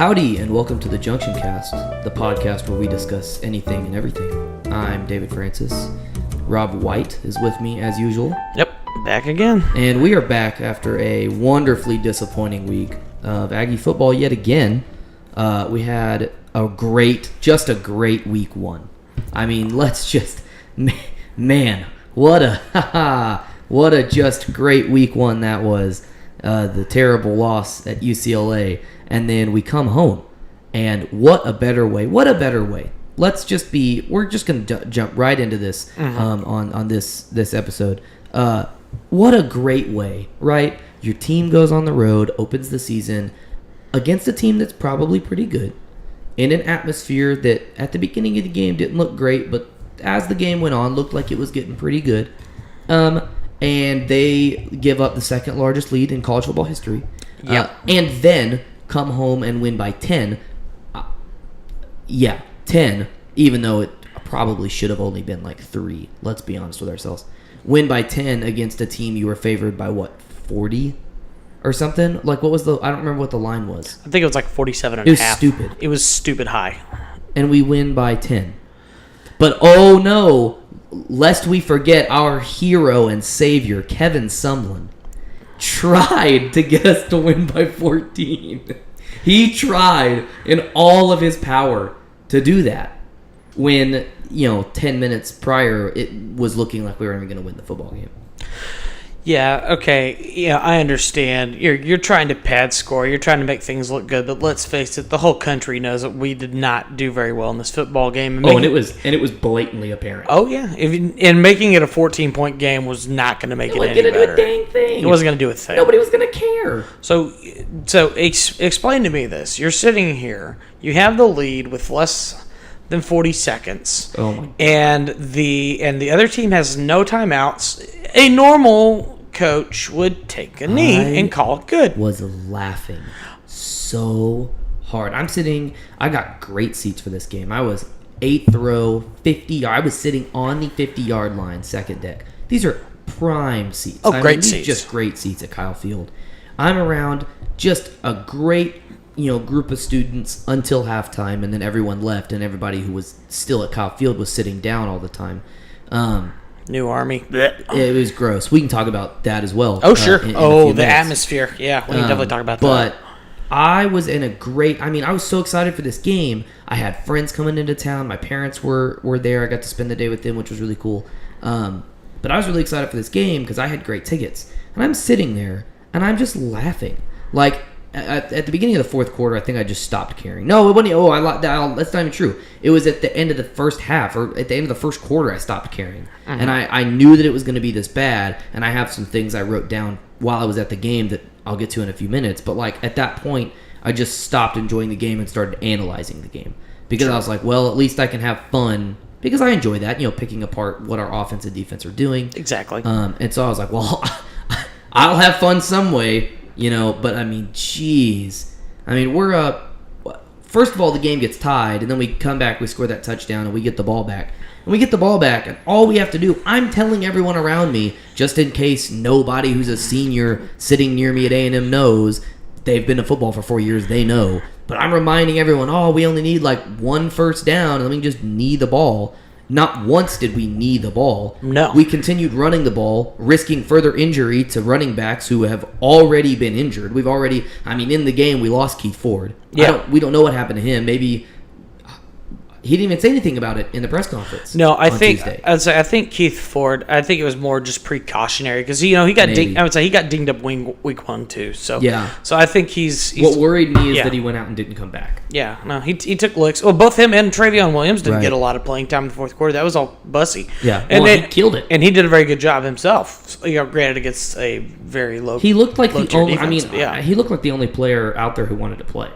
Howdy, and welcome to the Junction Cast, the podcast where we discuss anything and everything. I'm David Francis. Rob White is with me as usual. Yep, back again. And we are back after a wonderfully disappointing week of Aggie football yet again. We had a great week one. I mean, what a just great week one that was. The terrible loss at UCLA. And then we come home, and what a better way. We're just going to jump right into this on this episode. What a great way, right? Your team goes on the road, opens the season against a team that's probably pretty good, in an atmosphere that at the beginning of the game didn't look great, but as the game went on, looked like it was getting pretty good. And they give up the second largest lead in college football history. Yep. And then come home and win by 10. 10, even though it probably should have only been like 3. Let's be honest with ourselves. Win by 10 against a team you were favored by, 40 or something? Like, what was I don't remember what the line was. I think it was like 47 and a half. It was stupid. It was stupid high. And we win by 10. But, oh no, lest we forget our hero and savior, Kevin Sumlin, tried to get us to win by 14. He tried in all of his power to do that when, 10 minutes prior, it was looking like we were even going to win the football game. Yeah, okay. Yeah, I understand. You're trying to pad score. You're trying to make things look good, but let's face it, the whole country knows that we did not do very well in this football game. And it was blatantly apparent. Oh yeah, and making it a 14-point game was not going to make it any better. It wasn't going to do a dang thing. It wasn't going to do a thing. Nobody was going to care. So explain to me this. You're sitting here. You have the lead with less than 40 seconds. Oh my God. And the other team has no timeouts. A normal coach would take a knee and call it good. Was laughing so hard. I got great seats for this game. I was 8th row, 50. I was sitting on the 50-yard line, second deck. These are prime seats. Great seats. Just great seats at Kyle Field. I'm around just a great group of students until halftime, and then everyone left, and everybody who was still at Kyle Field was sitting down all the time. New Army. It was gross. We can talk about that as well. Oh, sure. In a few minutes. Atmosphere. Yeah, we can definitely talk about that. But I was I was so excited for this game. I had friends coming into town. My parents were there. I got to spend the day with them, which was really cool. But I was really excited for this game because I had great tickets. And I'm sitting there, and I'm just laughing. Like, at the beginning of the fourth quarter, I think I just stopped caring. No, it wasn't. That's not even true. It was at the end of the first half, or at the end of the first quarter, I stopped caring. And I knew that it was going to be this bad, and I have some things I wrote down while I was at the game that I'll get to in a few minutes. But, at that point, I just stopped enjoying the game and started analyzing the game. Because I was like, well, at least I can have fun. Because I enjoy that, picking apart what our offense and defense are doing. Exactly. And so I was like, well, I'll have fun some way. But I mean, geez. I mean, we're up. First of all, the game gets tied, and then we come back, we score that touchdown, and we get the ball back. And all we have to do, I'm telling everyone around me, just in case nobody who's a senior sitting near me at A&M knows, they've been to football for 4 years, they know. But I'm reminding everyone, we only need one first down, and then we just knee the ball. Not once did we knee the ball. No. We continued running the ball, risking further injury to running backs who have already been injured. In the game, we lost Keith Ford. Yeah. We don't know what happened to him. Maybe he didn't even say anything about it in the press conference. No, I think Tuesday. I think Keith Ford. I think it was more just precautionary because he got dinged. I would say he got dinged up week 1 too. So yeah. So I think he's what worried me is that he went out and didn't come back. Yeah. No, he took licks. Well, both him and Travion Williams didn't get a lot of playing time in the fourth quarter. That was all Bussy. Yeah. And he killed it. And he did a very good job himself. Granted against a very low. He looked like the only. Defense, he looked like the only player out there who wanted to play.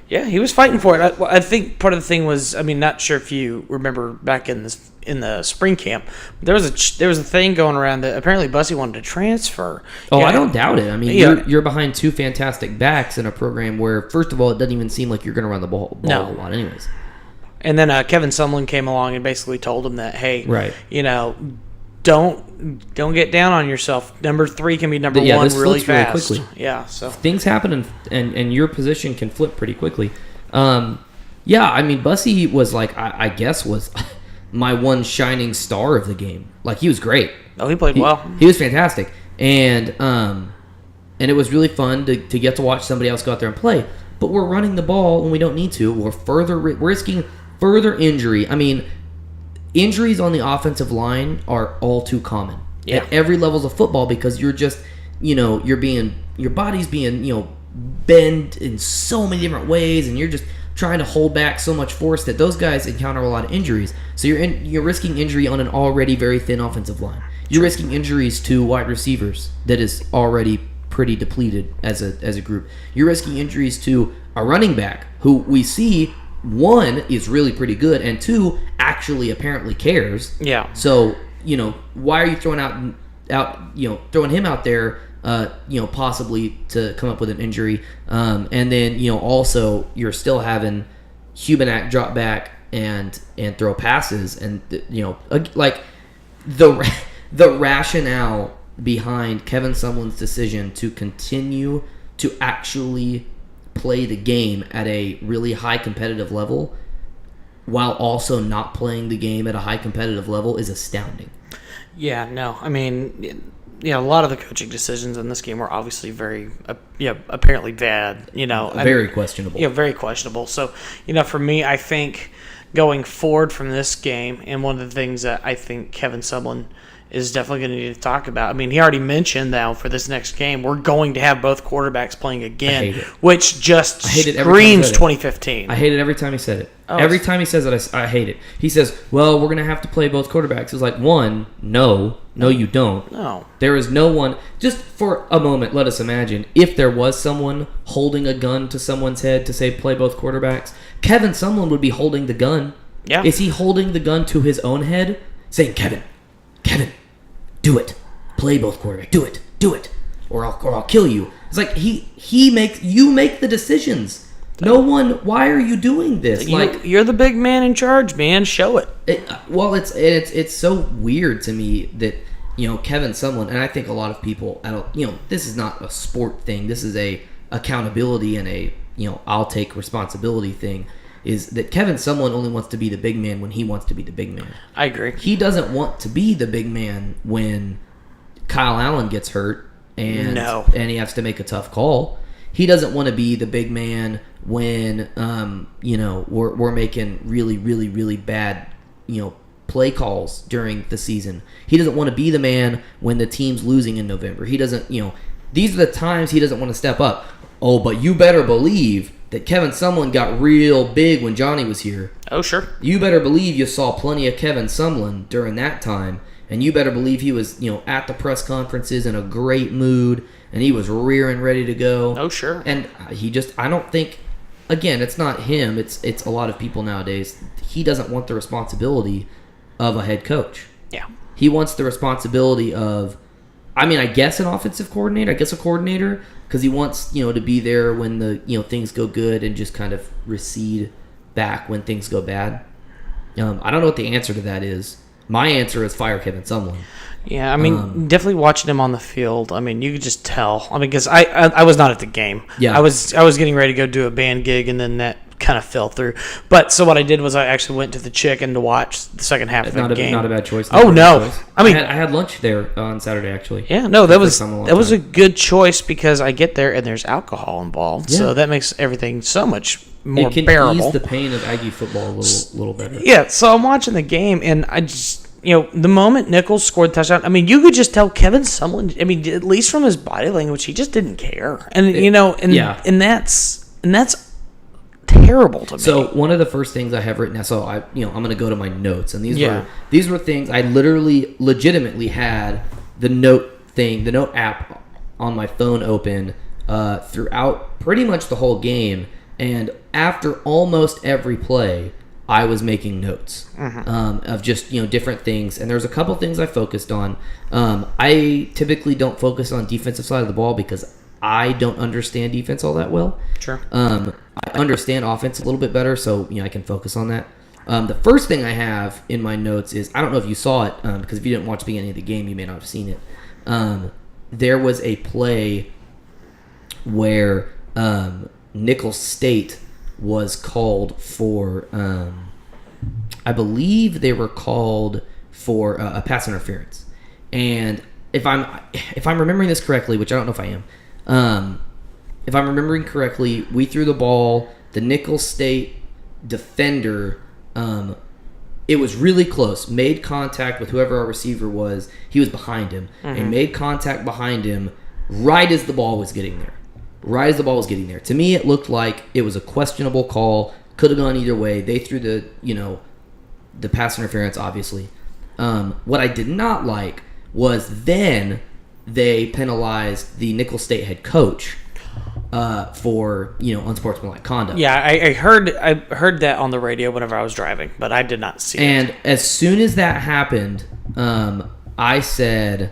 Yeah, he was fighting for it. I think part of the thing was, not sure if you remember back in the spring camp, there was a thing going around that apparently Bussy wanted to transfer. Oh, I don't doubt it. You're behind two fantastic backs in a program where, first of all, it doesn't even seem like you're going to run the ball a lot, anyways. And then Kevin Sumlin came along and basically told him that, hey, right. Don't get down on yourself. Number 3 can be number 1 really fast. Really quickly. Yeah, so things happen and your position can flip pretty quickly. Yeah, I mean, Bussy was like, I guess was my one shining star of the game. Like, he was great. Oh, he played well. He was fantastic. And it was really fun to get to watch somebody else go out there and play. But we're running the ball when we don't need to. We're risking further injury. I mean, injuries on the offensive line are all too common at every levels of football because you're just, your body's being, bent in so many different ways, and you're just trying to hold back so much force that those guys encounter a lot of injuries. So you're risking injury on an already very thin offensive line. You're risking injuries to wide receivers that is already pretty depleted as a group. You're risking injuries to a running back who we see, one, is really pretty good, and two, actually apparently cares. Yeah. So, why are you throwing throwing him out there, possibly to come up with an injury? And then, also you're still having Hubenak drop back and throw passes, and like the rationale behind Kevin Sumlin's decision to continue to actually play the game at a really high competitive level while also not playing the game at a high competitive level is astounding. Yeah, no, I mean, a lot of the coaching decisions in this game were obviously very, apparently bad. Very questionable. Yeah, very questionable. So, for me, I think going forward from this game, and one of the things that I think Kevin Sumlin is definitely going to need to talk about. I mean, he already mentioned now for this next game, we're going to have both quarterbacks playing again, which just screams 2015. I hate it every time he said it. Every time he says it, I hate it. He says, well, we're going to have to play both quarterbacks. It's like, one, no, you don't. No. There is no one. Just for a moment, let us imagine, if there was someone holding a gun to someone's head to say play both quarterbacks, Kevin Sumlin would be holding the gun. Yeah. Is he holding the gun to his own head, saying, Kevin, do it. Play both quarterbacks. Do it. Or I'll kill you. It's like you make the decisions. No one. Why are you doing this? You're the big man in charge, man. Show it. It's so weird to me that Kevin Sumlin, and I think a lot of people. This is not a sport thing. This is a accountability and a I'll take responsibility thing. Is that Kevin Sumlin only wants to be the big man when he wants to be the big man. I agree. He doesn't want to be the big man when Kyle Allen gets hurt and he has to make a tough call. He doesn't want to be the big man when we're making really, really, really bad play calls during the season. He doesn't want to be the man when the team's losing in November. He doesn't, these are the times he doesn't want to step up. Oh, but you better believe that Kevin Sumlin got real big when Johnny was here. Oh, sure. You better believe you saw plenty of Kevin Sumlin during that time, and you better believe he was, at the press conferences in a great mood, and he was rearing ready to go. Oh, sure. And I don't think, again, it's not him, it's a lot of people nowadays. He doesn't want the responsibility of a head coach. Yeah. He wants the responsibility of, I guess an offensive coordinator, a coordinator, because he wants, to be there when the, things go good and just kind of recede back when things go bad. I don't know what the answer to that is. My answer is fire Kevin Sumlin. Yeah, definitely watching him on the field. You could just tell. Because I was not at the game. Yeah. I was getting ready to go do a band gig, and then that kind of fell through. But so what I did was I actually went to the Chicken to watch the second half of the game. Not a bad choice. Oh no! I had lunch there on Saturday actually. Yeah, no, that was a good choice because I get there and there's alcohol involved, so that makes everything so much more bearable. It can ease the pain of Aggie football a little better. Yeah, so I'm watching the game and I just. The moment Nichols scored the touchdown, you could just tell Kevin Sumlin. At least from his body language, he just didn't care, and that's terrible to me. So one of the first things I have written down. So I'm going to go to my notes, and these were things I legitimately had the note app on my phone open throughout pretty much the whole game, and after almost every play. I was making notes of just different things, and there's a couple things I focused on. I typically don't focus on defensive side of the ball because I don't understand defense all that well. Sure. I understand offense a little bit better, so I can focus on that. The first thing I have in my notes is I don't know if you saw it because if you didn't watch the beginning of the game, you may not have seen it. There was a play where Nicholls State was called for, I believe they were called for a pass interference. And if I'm remembering this correctly, which I don't know if I am, if I'm remembering correctly, we threw the ball. The Nicholls State defender, it was really close. Made contact with whoever our receiver was. He was behind him. And made contact behind him right as the ball was getting there. To me, it looked like it was a questionable call. Could have gone either way. They threw the pass interference, obviously. What I did not like was then they penalized the Nicholls State head coach for unsportsmanlike conduct. Yeah, I heard that on the radio whenever I was driving, but I did not see it. And as soon as that happened, I said,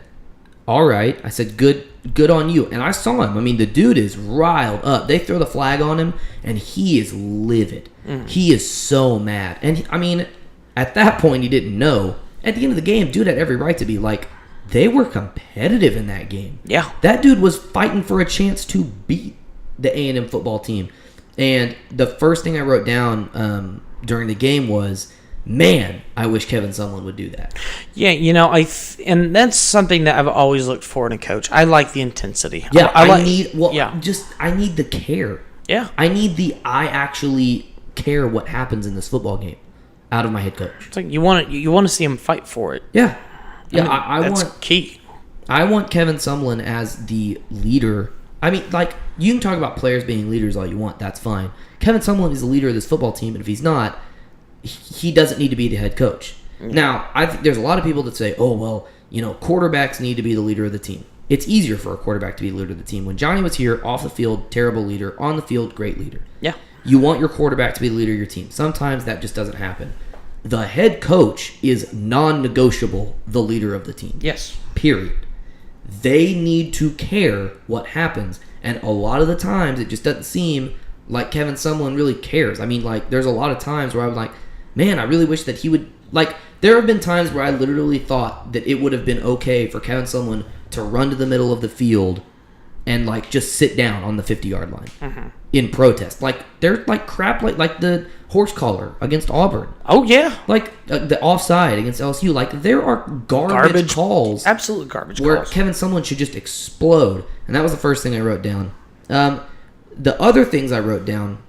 "All right." I said, "Good on you." And I saw him. I mean, the dude is riled up. They throw the flag on him, and he is livid. He is so mad. And I mean, at that point, he didn't know. At the end of the game, dude had every right to be like. They were competitive in that game. Yeah. That dude was fighting for a chance to beat the A&M football team. And the first thing I wrote down during the game was, man, I wish Kevin Sumlin would do that. Yeah, and that's something that I've always looked for in a coach. I like the intensity. Yeah, I need the care. Yeah. I actually care what happens in this football game out of my head coach. It's like you want to see him fight for it. Yeah. Yeah, I mean, that's key. I want Kevin Sumlin as the leader. I mean, like, you can talk about players being leaders all you want. That's fine. Kevin Sumlin is the leader of this football team, and if he's not, he doesn't need to be the head coach. Now, I think there's a lot of people that say, oh, well, quarterbacks need to be the leader of the team. It's easier for a quarterback to be the leader of the team. When Johnny was here, off the field, terrible leader. On the field, great leader. Yeah. You want your quarterback to be the leader of your team. Sometimes that just doesn't happen. The head coach is non-negotiable the leader of the team. Yes. Period. They need to care what happens. And a lot of the times, it just doesn't seem like Kevin Sumlin really cares. I mean, like, there's a lot of times where I was like, man, I really wish that he would... Like, there have been times where I literally thought that it would have been okay for Kevin Sumlin to run to the middle of the field and, like, just sit down on the 50-yard line in protest. Like, they're, like, crap, like the horse collar against Auburn. Oh, yeah. Like, the offside against LSU. Like, there are garbage calls. Absolute garbage where calls. Kevin Sumlin should just explode. And that was the first thing I wrote down. The other things I wrote down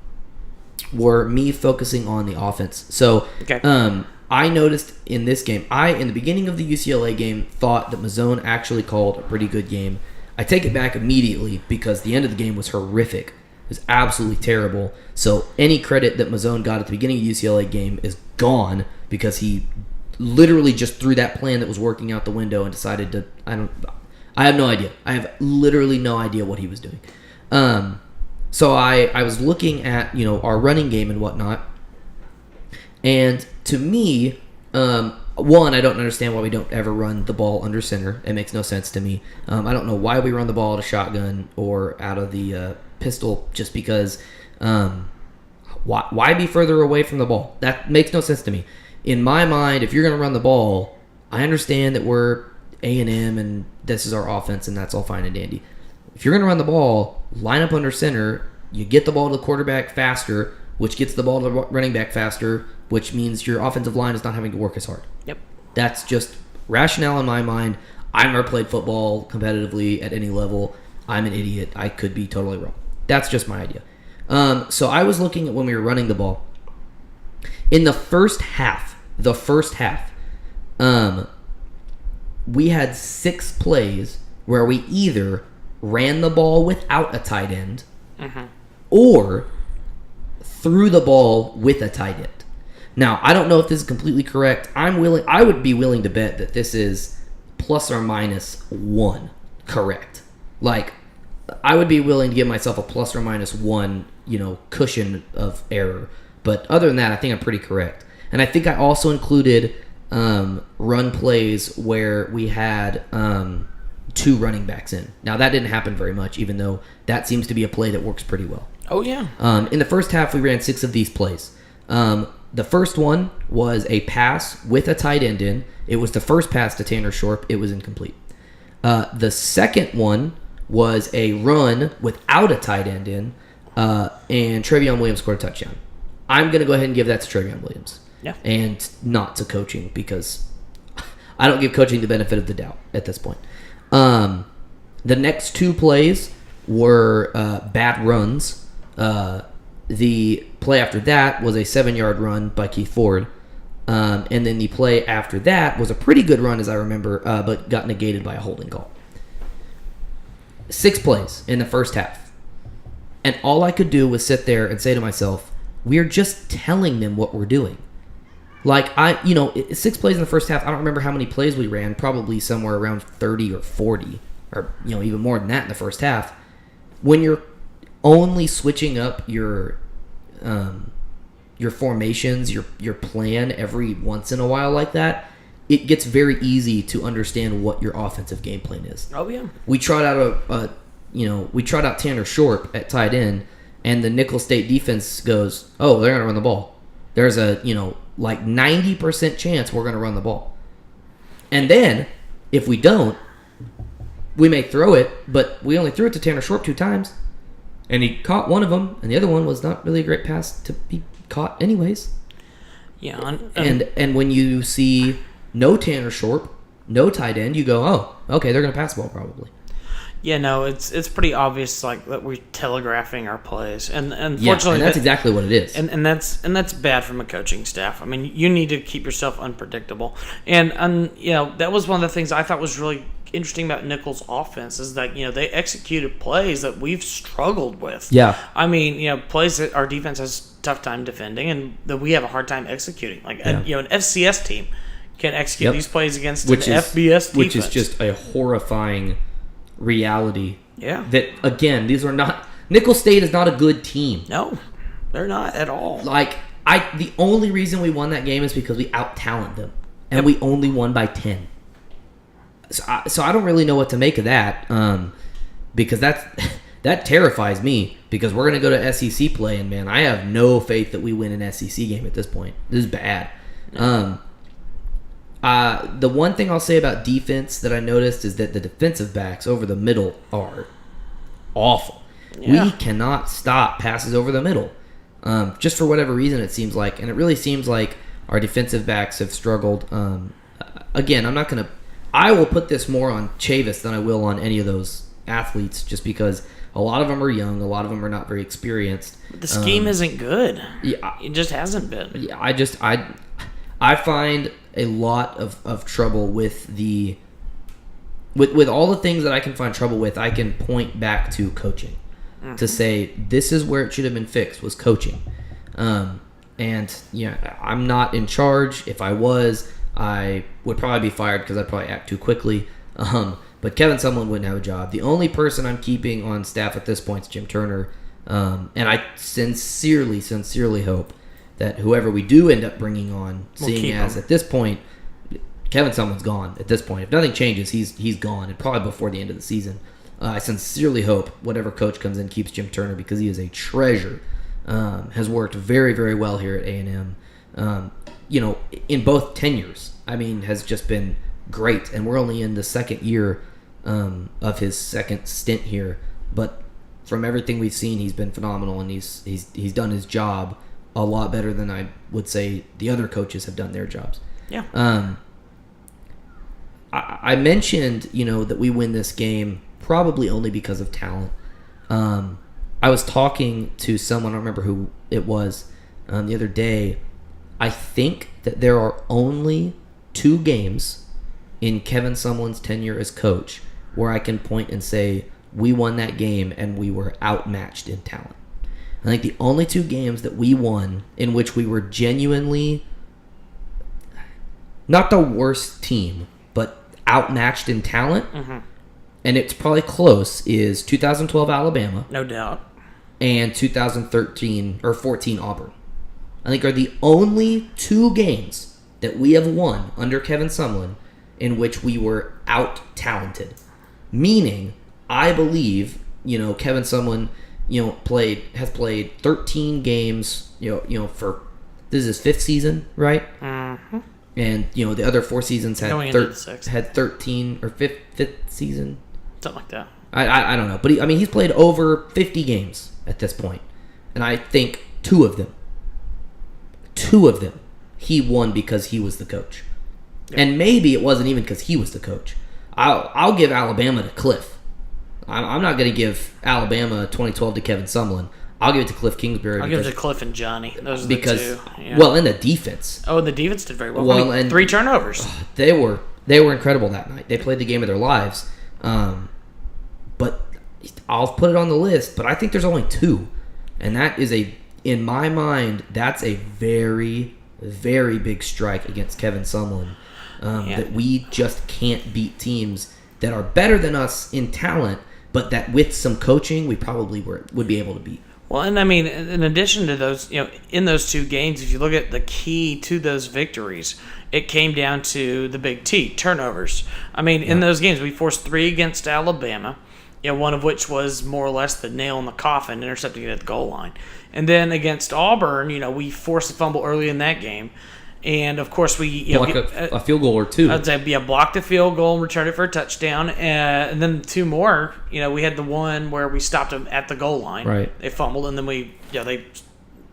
were me focusing on the offense. So, okay. I noticed in this game, in the beginning of the UCLA game, thought that Mazzone actually called a pretty good game. I take it back immediately because the end of the game was horrific. It was absolutely terrible. So any credit that Mazzone got at the beginning of the UCLA game is gone because he literally just threw that plan that was working out the window and decided to... I have no idea. I have literally no idea what he was doing. So I was looking at our running game and whatnot, and to me, one, I don't understand why we don't ever run the ball under center. It makes no sense to me. I don't know why we run the ball out of shotgun or out of the pistol, just because why be further away from the ball? That makes no sense to me. In my mind, if you're going to run the ball, I understand that we're A&M and this is our offense and that's all fine and dandy. If you're going to run the ball, line up under center, you get the ball to the quarterback faster, which gets the ball to the running back faster, which means your offensive line is not having to work as hard. Yep. That's just rationale in my mind. I've never played football competitively at any level. I'm an idiot. I could be totally wrong. That's just my idea. So I was looking at when we were running the ball. In the first half, we had 6 plays where we either ran the ball without a tight end or threw the ball with a tight end. Now, I don't know if this is completely correct. I would be willing to bet that this is plus or minus 1 correct. Like, I would be willing to give myself a plus or minus 1, cushion of error. But other than that, I think I'm pretty correct. And I think I also included run plays where we had 2 running backs in. Now, that didn't happen very much, even though that seems to be a play that works pretty well. Oh, yeah. In the first half, we ran 6 of these plays. The first one was a pass with a tight end in. It was the first pass to Tanner Shorp. It was incomplete. The second one was a run without a tight end in. and Trevion Williams scored a touchdown. I'm going to go ahead and give that to Trevion Williams. Yeah. And not to coaching, because I don't give coaching the benefit of the doubt at this point. The next 2 plays were bad runs. The play after that was a 7-yard run by Keith Ford. And then the play after that was a pretty good run, as I remember, but got negated by a holding call. 6 plays in the first half. And all I could do was sit there and say to myself, we're just telling them what we're doing. Like, 6 plays in the first half. I don't remember how many plays we ran, probably somewhere around 30 or 40, or even more than that in the first half. When you're only switching up your formations, your plan every once in a while like that, it gets very easy to understand what your offensive game plan is. Oh yeah. We tried out Tanner Short at tight end, and the Nickel State defense goes, "Oh, they're gonna run the ball." There's a 90% chance we're gonna run the ball, and then if we don't, we may throw it, but we only threw it to Tanner Short 2 times, and he caught one of them, and the other one was not really a great pass to be caught anyways. Yeah, and when you see no Tanner Short, no tight end, you go, "Oh, okay, they're gonna pass the ball probably." Yeah, no, it's pretty obvious that we're telegraphing our plays, and Yeah, fortunately, and that's exactly what it is. and that's bad from a coaching staff. I mean, you need to keep yourself unpredictable, and that was one of the things I thought was really interesting about Nickel's offense is that they executed plays that we've struggled with. Yeah, I mean, plays that our defense has a tough time defending, and that we have a hard time executing. Like an FCS team can execute these plays against an FBS defense, which is just a horrifying reality. Yeah. That, again, these are not... Nickel State is not a good team. No, they're not at all. The only reason we won that game is because we out-talent them. And we only won by 10. So I don't really know what to make of that. Because that terrifies me. Because we're going to go to SEC play, and, man, I have no faith that we win an SEC game at this point. This is bad. The one thing I'll say about defense that I noticed is that the defensive backs over the middle are awful. Yeah. We cannot stop passes over the middle. Just for whatever reason, it seems like. And it really seems like our defensive backs have struggled. Again, I will put this more on Chavis than I will on any of those athletes, just because a lot of them are young, a lot of them are not very experienced. But the scheme isn't good. Yeah, it just hasn't been. Yeah, I find a lot of trouble with with all the things that I can find trouble with. I can point back to coaching to say this is where it should have been fixed, was coaching. And I'm not in charge. If I was, I would probably be fired because I'd probably act too quickly. But Kevin Sumlin wouldn't have a job. The only person I'm keeping on staff at this point is Jim Turner. And I sincerely hope that whoever we do end up bringing on, seeing as at this point, Kevin Sumlin's gone at this point. If nothing changes, he's gone, and probably before the end of the season. I sincerely hope whatever coach comes in keeps Jim Turner, because he is a treasure. Has worked very, very well here at A&M. In both tenures. I mean, has just been great. And we're only in the second year of his second stint here. But from everything we've seen, he's been phenomenal, and he's done his job a lot better than I would say the other coaches have done their jobs. Yeah. I mentioned, that we win this game probably only because of talent. I was talking to someone, I don't remember who it was, the other day. I think that there are only 2 games in Kevin Sumlin's tenure as coach where I can point and say we won that game and we were outmatched in talent. I think the only 2 games that we won in which we were genuinely not the worst team, but outmatched in talent, and it's probably close, is 2012 Alabama. No doubt. And 2013 or 14 Auburn. I think are the only 2 games that we have won under Kevin Sumlin in which we were out-talented. Meaning, I believe, Kevin Sumlin, has played 13 games, for, this is his 5th season, right? Mm-hmm. And, the other 4 seasons had 13 or 5th season. Something like that. I don't know. But he's played over 50 games at this point. And I think two of them, he won because he was the coach. Yeah. And maybe it wasn't even because he was the coach. I'll give Alabama to Cliff. I'm not going to give Alabama 2012 to Kevin Sumlin. I'll give it to Cliff Kingsbury. I'll give it to Cliff and Johnny. Those are because, the two. Yeah. Well, and the defense. Oh, and the defense did very well. And 3 turnovers. They were incredible that night. They played the game of their lives. But I'll put it on the list. But I think there's only 2. And that is in my mind, that's a very, very big strike against Kevin Sumlin. That we just can't beat teams that are better than us in talent, but that with some coaching, we probably would be able to beat. Well, and in addition to those, in those 2 games, if you look at the key to those victories, it came down to the big T, turnovers. In those games, we forced 3 against Alabama, one of which was more or less the nail in the coffin, intercepting it at the goal line. And then against Auburn, we forced a fumble early in that game. And, of course, we blocked a field goal or 2. I'd say, blocked a field goal and returned it for a touchdown. And then 2 more. We had the one where we stopped them at the goal line. Right. They fumbled, and then they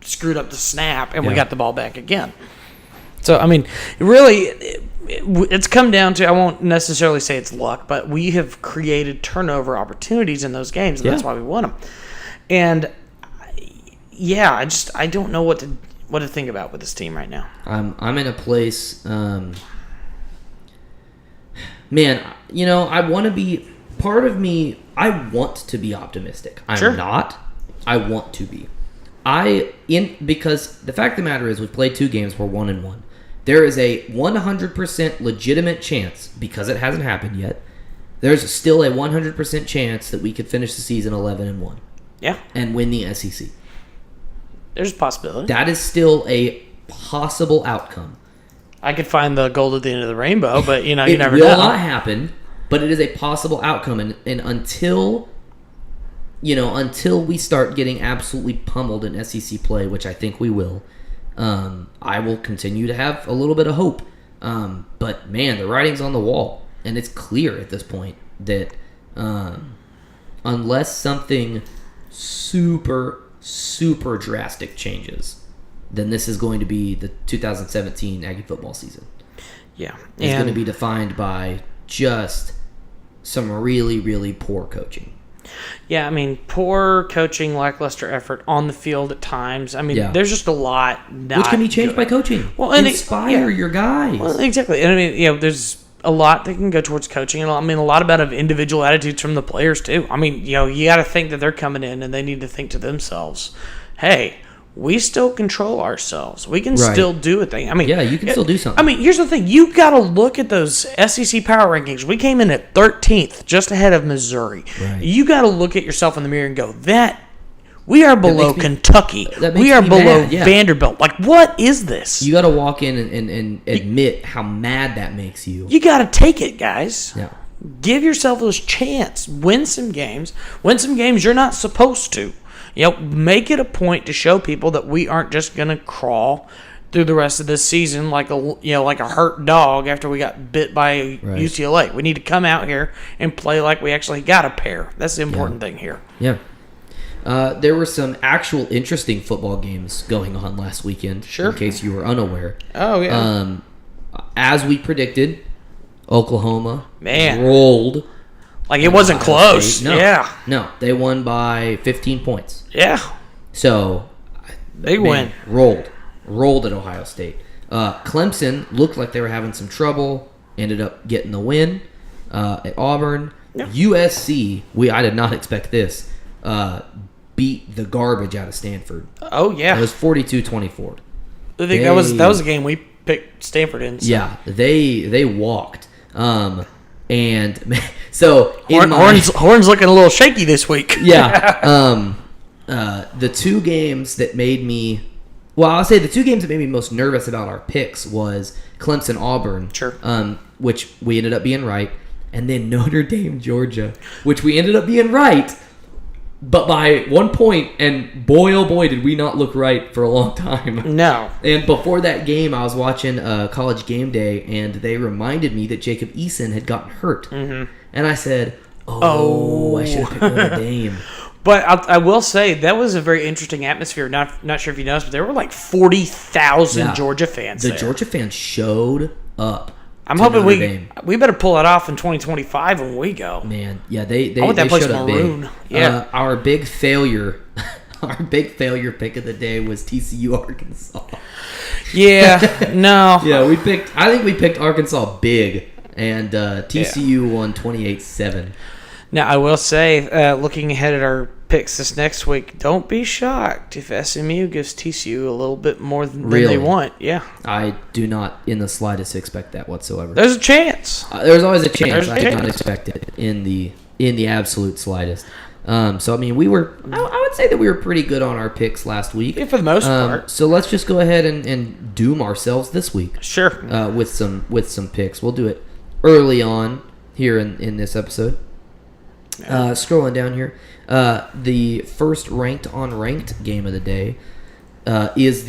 screwed up the snap, and we got the ball back again. So, really, it's come down to, I won't necessarily say it's luck, but we have created turnover opportunities in those games, and that's why we won them. And, I don't know what to think about with this team right now. I'm in a place, man, I want to be, part of me, I want to be optimistic. I'm not. I want to be. Because the fact of the matter is, we've played 2 games, we're 1-1. There is a 100% legitimate chance, because it hasn't happened yet, there's still a 100% chance that we could finish the season 11-1. Yeah. And win the SEC. There's a possibility. That is still a possible outcome. I could find the gold at the end of the rainbow, but you never know. It will not happen, but it is a possible outcome. And until we start getting absolutely pummeled in SEC play, which I think we will, I will continue to have a little bit of hope. But man, the writing's on the wall, and it's clear at this point that unless something super drastic changes, then this is going to be the 2017 Aggie football season. Yeah. It's going to be defined by just some really, really poor coaching. Yeah, poor coaching, lackluster effort on the field at times. There's just a lot not which can be changed by coaching. Well, and inspire your guys. Well, exactly. And there's a lot that can go towards coaching, and a lot about individual attitudes from the players too. You got to think that they're coming in and they need to think to themselves, "Hey, we still control ourselves. We can still do a thing." You can still do something. Here's the thing: you got to look at those SEC power rankings. We came in at 13th, just ahead of Missouri. Right. You got to look at yourself in the mirror and go, "That we are below Kentucky. We are below Vanderbilt. What is this?" You got to walk in and admit how mad that makes you. You got to take it, guys. Yeah. Give yourself a chance. Win some games. Win some games you're not supposed to. Make it a point to show people that we aren't just going to crawl through the rest of this season like a hurt dog after we got bit by UCLA. We need to come out here and play like we actually got a pair. That's the important thing here. Yeah. There were some actual interesting football games going on last weekend. Sure. In case you were unaware. Oh, yeah. As we predicted, Oklahoma Man. rolled. It wasn't close. No, yeah. No, they won by 15 points. Yeah. So, big win. Rolled at Ohio State. Clemson looked like they were having some trouble. Ended up getting the win at Auburn. Yeah. USC, I did not expect this, beat the garbage out of Stanford. Oh, yeah. It was 42-24. I think that was a game we picked Stanford in. So. Yeah, they walked. And so Horn's looking a little shaky this week. Yeah. The 2 games that made me, I'll say the 2 games that made me most nervous about our picks was Clemson Auburn, sure, which we ended up being right, and then Notre Dame Georgia, which we ended up being right, but by 1 point, and boy, oh boy, did we not look right for a long time. No. And before that game, I was watching College Game Day, and they reminded me that Jacob Eason had gotten hurt. Mm-hmm. And I said, Oh, I should have picked Notre Dame. But I will say that was a very interesting atmosphere. Not sure if you noticed, but there were like 40,000 Georgia fans. The Georgia fans showed up. I'm hoping we better pull it off in 2025 when we go. Man, yeah, they I want that place showed up maroon. big. Yeah, our big failure. Our big failure pick of the day was TCU Arkansas. Yeah, no. Yeah, I think we picked Arkansas big, and TCU won 28-7. Now, I will say, looking ahead at our picks this next week, don't be shocked if SMU gives TCU a little bit more than they want. Yeah. I do not in the slightest expect that whatsoever. There's a chance. There's always a chance. I did not expect it in the absolute slightest. So, I mean, I would say that we were pretty good on our picks last week. Yeah, for the most part. So let's just go ahead and doom ourselves this week. Sure. With some picks. We'll do it early on here in this episode. Scrolling down here, the first ranked game of the day is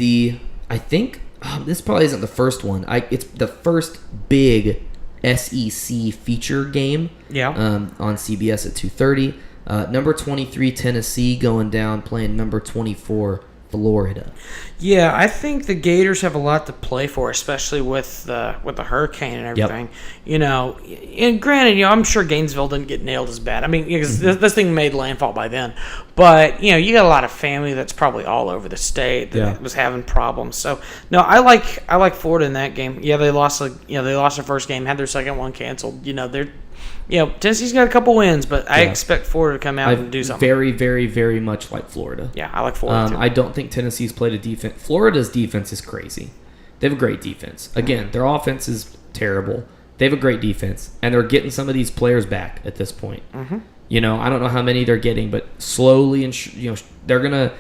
I think this probably isn't the first one. It's the first big SEC feature game. Yeah. On CBS at 2:30. Number 23 Tennessee going down playing number 24 Florida. Yeah, I think the Gators have a lot to play for, especially with the hurricane and everything. Yep. And granted, I'm sure Gainesville didn't get nailed as bad. I mean, because this thing made landfall by then. But you got a lot of family that's probably all over the state that was having problems. So no, I like Florida in that game. Yeah, they lost their first game, had their second one canceled. Tennessee's got a couple wins, but I expect Florida to come out and do something. Very, very, very much like Florida. Yeah, I like Florida too. I don't think Tennessee's played a defense. Florida's defense is crazy. They have a great defense. Again, their offense is terrible. They have a great defense, and they're getting some of these players back at this point. Mm-hmm. I don't know how many they're getting, but slowly they're gonna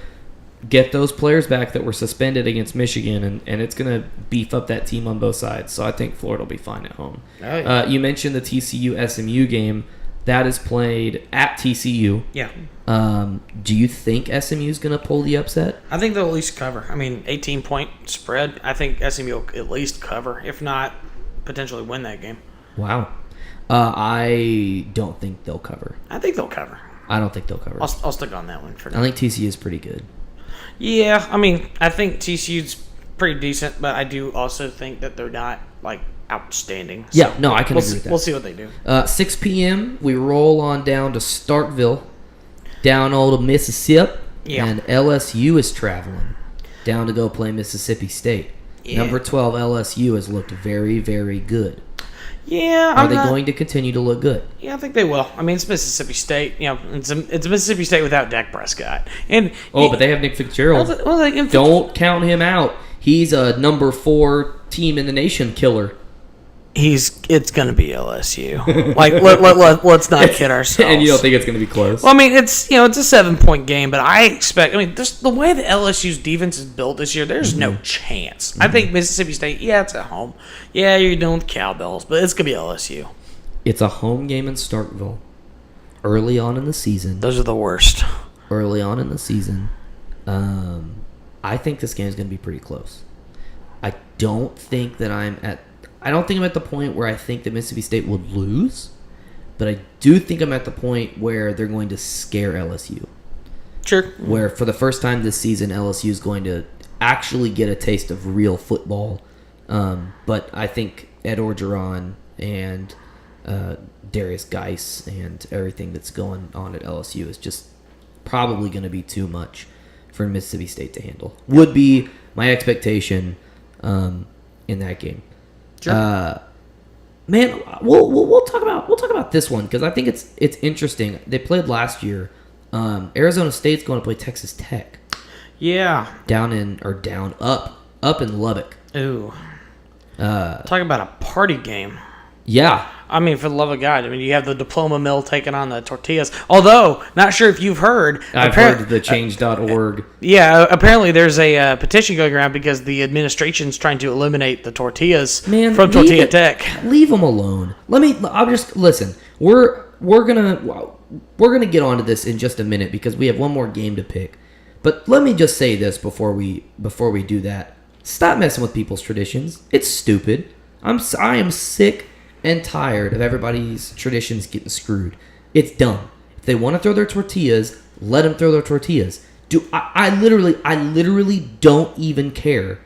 get those players back that were suspended against Michigan, and it's going to beef up that team on both sides. So I think Florida will be fine at home. Oh, yeah. You mentioned the TCU-SMU game. That is played at TCU. Yeah. Do you think SMU is going to pull the upset? I think they'll at least cover. I mean, 18-point spread. I think SMU will at least cover, if not potentially win that game. Wow. I don't think they'll cover. I think they'll cover. I don't think they'll cover. I'll stick on that one for now. I think TCU is pretty good. Yeah, I mean, I think TCU's pretty decent, but I do also think that they're not, outstanding. So yeah, no, I can agree with that. We'll see what they do. 6 p.m., we roll on down to Starkville, down old Mississippi, and LSU is traveling down to go play Mississippi State. Yeah. Number 12 LSU has looked very, very good. Yeah, Are they going to continue to look good? Yeah, I think they will. I mean, it's Mississippi State. It's Mississippi State without Dak Prescott. But they have Nick Fitzgerald. Don't count him out. He's a number 4 team in the nation killer. It's going to be LSU. Let's not kid ourselves. And you don't think it's going to be close? Well, I mean, it's a 7-point game, but I expect. I mean, the way the LSU's defense is built this year, there's no chance. Mm-hmm. I think Mississippi State. Yeah, it's at home. Yeah, you're dealing with cowbells, but it's going to be LSU. It's a home game in Starkville. Early on in the season. Those are the worst. Early on in the season, I think this game is going to be pretty close. I don't think I'm at the point where I think that Mississippi State will lose, but I do think I'm at the point where they're going to scare LSU. Sure. Where for the first time this season, LSU is going to actually get a taste of real football. But I think Ed Orgeron and Darius Geis and everything that's going on at LSU is just probably going to be too much for Mississippi State to handle. Would be my expectation in that game. Sure. Man, we'll talk about this one because I think it's interesting. They played last year. Arizona State's going to play Texas Tech. Yeah. Up in Lubbock. Ooh. Talking about a party game. Yeah. I mean, for the love of God. I mean, you have the diploma mill taking on the tortillas. Although, not sure if you've heard. I've heard the change.org. Yeah, apparently there's a petition going around because the administration's trying to eliminate the tortillas from Tortilla Tech. Leave them alone. I'll just listen. We're gonna get onto this in just a minute because we have one more game to pick. But let me just say this before we do that. Stop messing with people's traditions. It's stupid. I am sick and tired of everybody's traditions getting screwed. It's dumb. If they want to throw their tortillas, let them throw their tortillas. I literally don't even care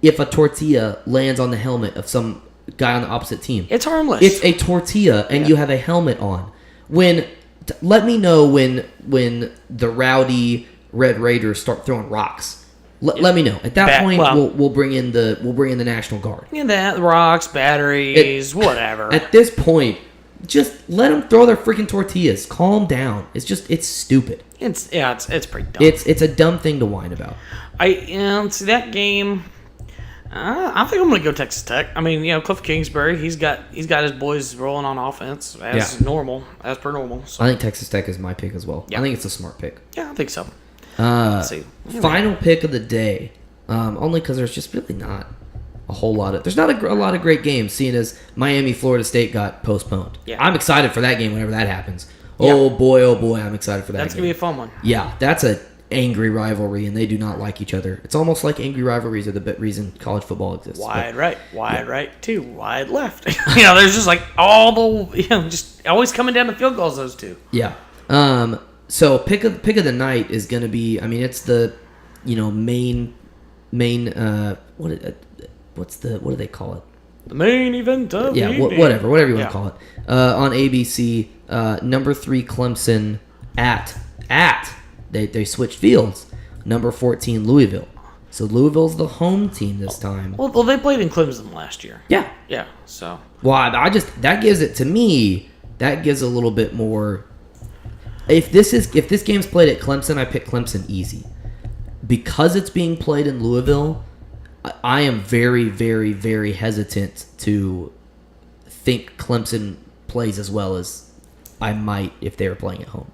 if a tortilla lands on the helmet of some guy on the opposite team. It's harmless. It's a tortilla, and you have a helmet on. Let me know when the rowdy Red Raiders start throwing rocks. Let me know. At that point, we'll bring in the National Guard. Yeah, that rocks, batteries, whatever. At this point, just let them throw their freaking tortillas. Calm down. It's stupid. It's pretty dumb. It's a dumb thing to whine about. See that game. I think I'm gonna go Texas Tech. I mean, Cliff Kingsbury, he's got his boys rolling on offense as per normal. So. I think Texas Tech is my pick as well. Yeah. I think it's a smart pick. Yeah, I think so. Let's see. Final pick of the day. Only because there's just really not a whole lot of. There's not a lot of great games, seeing as Miami, Florida State got postponed. Yeah. I'm excited for that game whenever that happens. Yeah. Oh boy, I'm excited for that. That's game. gonna be a fun one. Yeah, that's a angry rivalry, and they do not like each other. It's almost like angry rivalries are the reason college football exists. Wide right, two, wide left. There's just like all the just always coming down to field goals. Those two. Yeah. So pick of the night is gonna be. I mean, it's the main. What do they call it? The main event of the evening. whatever you want to call it. On ABC, number 3 Clemson at they switched fields. Number 14 Louisville. So Louisville's the home team this time. Well, they played in Clemson last year. Yeah. Yeah. So. Well, I just that gives it to me. That gives a little bit more. If this game's played at Clemson, I pick Clemson easy. Because it's being played in Louisville, I am very, very, very hesitant to think Clemson plays as well as I might if they were playing at home.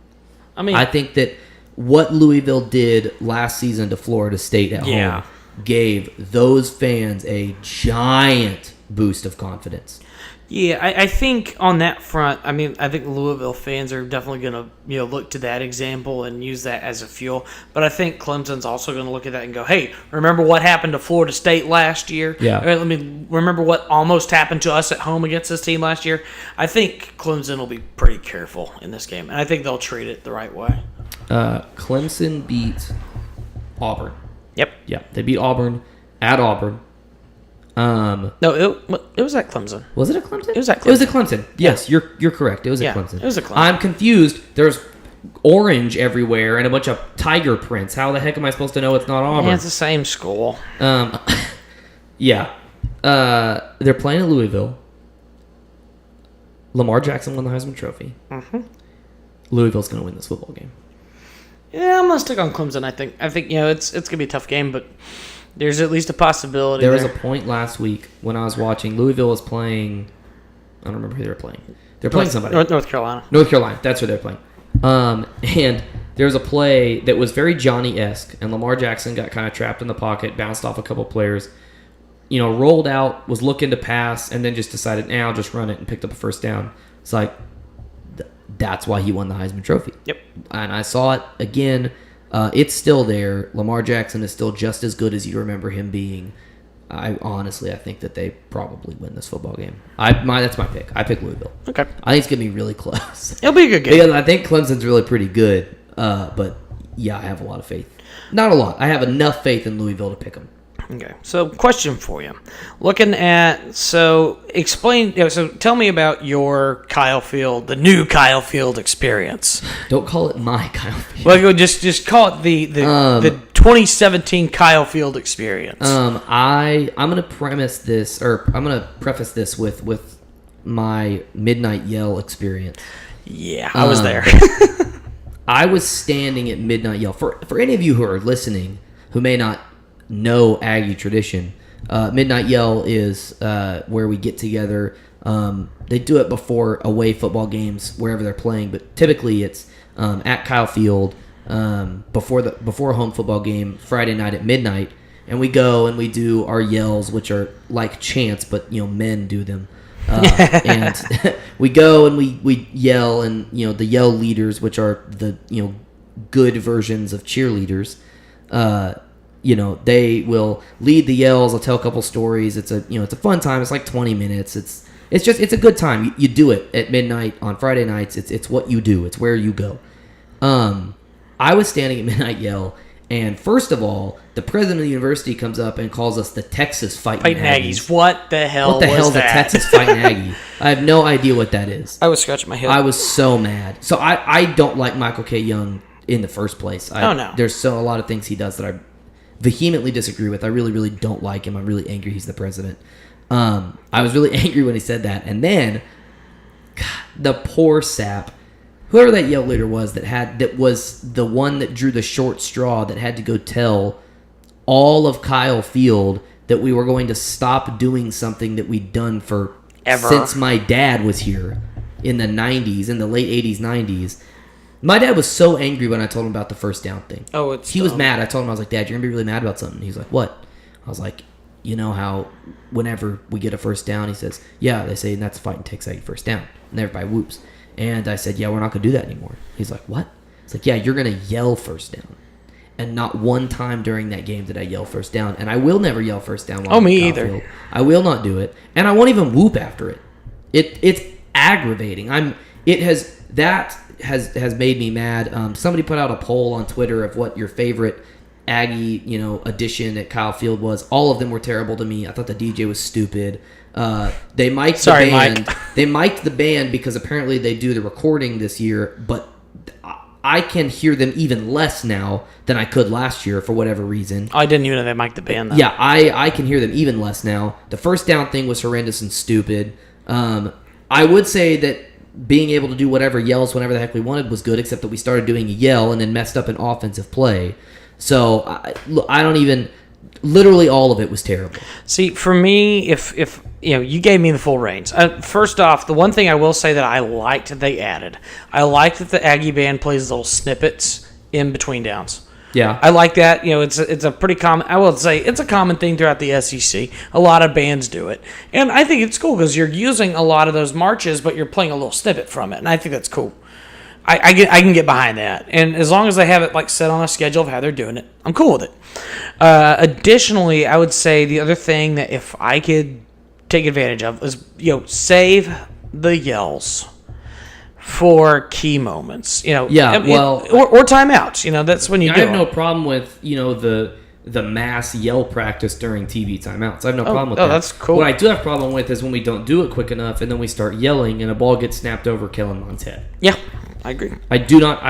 I think that what Louisville did last season to Florida State at home gave those fans a giant boost of confidence. Yeah, I think on that front, I think Louisville fans are definitely going to look to that example and use that as a fuel. But I think Clemson's also going to look at that and go, hey, remember what happened to Florida State last year? Yeah. Remember what almost happened to us at home against this team last year? I think Clemson will be pretty careful in this game, and I think they'll treat it the right way. Clemson beat Auburn. Yep. Yeah, they beat Auburn at Auburn. No, it was at Clemson. Was it at Clemson? It was at Clemson. It was at Clemson. Yes, you're correct. It was at Clemson. It was at Clemson. I'm confused. There's orange everywhere and a bunch of tiger prints. How the heck am I supposed to know it's not Auburn? Yeah, it's the same school. Yeah. They're playing at Louisville. Lamar Jackson won the Heisman Trophy. Mm-hmm. Louisville's going to win this football game. Yeah, I'm going to stick on Clemson, I think. I think, it's going to be a tough game, but there's at least a possibility. There was a point last week when I was watching. Louisville was playing. I don't remember who they were playing. They're playing somebody. North Carolina. North Carolina. That's where they're playing. And there was a play that was very Johnny-esque, and Lamar Jackson got kind of trapped in the pocket, bounced off a couple players, rolled out, was looking to pass, and then just decided, I'll just run it, and picked up a first down. It's like, that's why he won the Heisman Trophy. Yep. And I saw it again. It's still there. Lamar Jackson is still just as good as you remember him being. I think that they probably win this football game. That's my pick. I pick Louisville. Okay. I think it's gonna be really close. It'll be a good game. Because I think Clemson's really pretty good. But yeah, I have a lot of faith. Not a lot. I have enough faith in Louisville to pick them. Okay. So, question for you. Explain. So, tell me about your the new Kyle Field experience. Don't call it my Kyle Field. Well, just call it the 2017 Kyle Field experience. I'm gonna preface this with my midnight yell experience. Yeah, I was there. I was standing at midnight yell. For any of you who are listening who may not know Aggie tradition, midnight yell is where we get together. They do it before away football games wherever they're playing, but typically it's at Kyle Field before a home football game Friday night at midnight, and we go and we do our yells, which are like chants, but men do them. And we go and we yell, and the yell leaders, which are the good versions of cheerleaders, they will lead the yells. I'll tell a couple stories. It's a fun time. It's like 20 minutes. It's a good time. You do it at midnight on Friday nights. It's what you do. It's where you go. I was standing at Midnight Yell, and first of all, the president of the university comes up and calls us the Texas Fighting Aggies. What the hell? What the hell is the that? Texas Fighting Aggie? I have no idea what that is. I was scratching my head. I was so mad. So I don't like Michael K. Young in the first place. No. There's a lot of things he does that I vehemently disagree with. I really, really don't like him. I'm really angry he's the president. I was really angry when he said that. And then, God, the poor sap, whoever that Yell leader was that was the one that drew the short straw that had to go tell all of Kyle Field that we were going to stop doing something that we'd done for since my dad was here in the 90s, in the late 80s, 90s. My dad was so angry when I told him about the first down thing. He was mad. I told him, I was like, Dad, you're going to be really mad about something. He was like, what? I was like, you know how whenever we get a first down, he says, yeah, they say that's fighting takes a first down. And everybody whoops. And I said, yeah, we're not going to do that anymore. He's like, what? It's like, yeah, you're going to yell first down. And not one time during that game did I yell first down. And I will never yell first down. Me either. Field. I will not do it. And I won't even whoop after it. It's aggravating. That has made me mad. Somebody put out a poll on Twitter of what your favorite Aggie, addition at Kyle Field was. All of them were terrible to me. I thought the DJ was stupid. They mic'd the band. Mike. They mic'd the band because apparently they do the recording this year, but I can hear them even less now than I could last year for whatever reason. I didn't even know they mic'd the band, though. Yeah, I can hear them even less now. The first down thing was horrendous and stupid. I would say that being able to do whatever yells whenever the heck we wanted was good, except that we started doing a yell and then messed up an offensive play. So I don't even... Literally all of it was terrible. See, for me, if you gave me the full reins. First off, the one thing I will say that I liked that they added, I like that the Aggie band plays little snippets in between downs. Yeah, I like that. It's a pretty common. I will say it's a common thing throughout the SEC. A lot of bands do it, and I think it's cool because you're using a lot of those marches, but you're playing a little snippet from it, and I think that's cool. I can get behind that, and as long as they have it like set on a schedule of how they're doing it, I'm cool with it. Additionally, I would say the other thing that if I could take advantage of is save the yells for key moments. Or timeouts. That's when you do. I have no problem with the mass yell practice during TV timeouts. I have no problem with that. Oh, that's cool. What I do have a problem with is when we don't do it quick enough and then we start yelling and a ball gets snapped over Kellen Mond's head. Yeah, I agree. I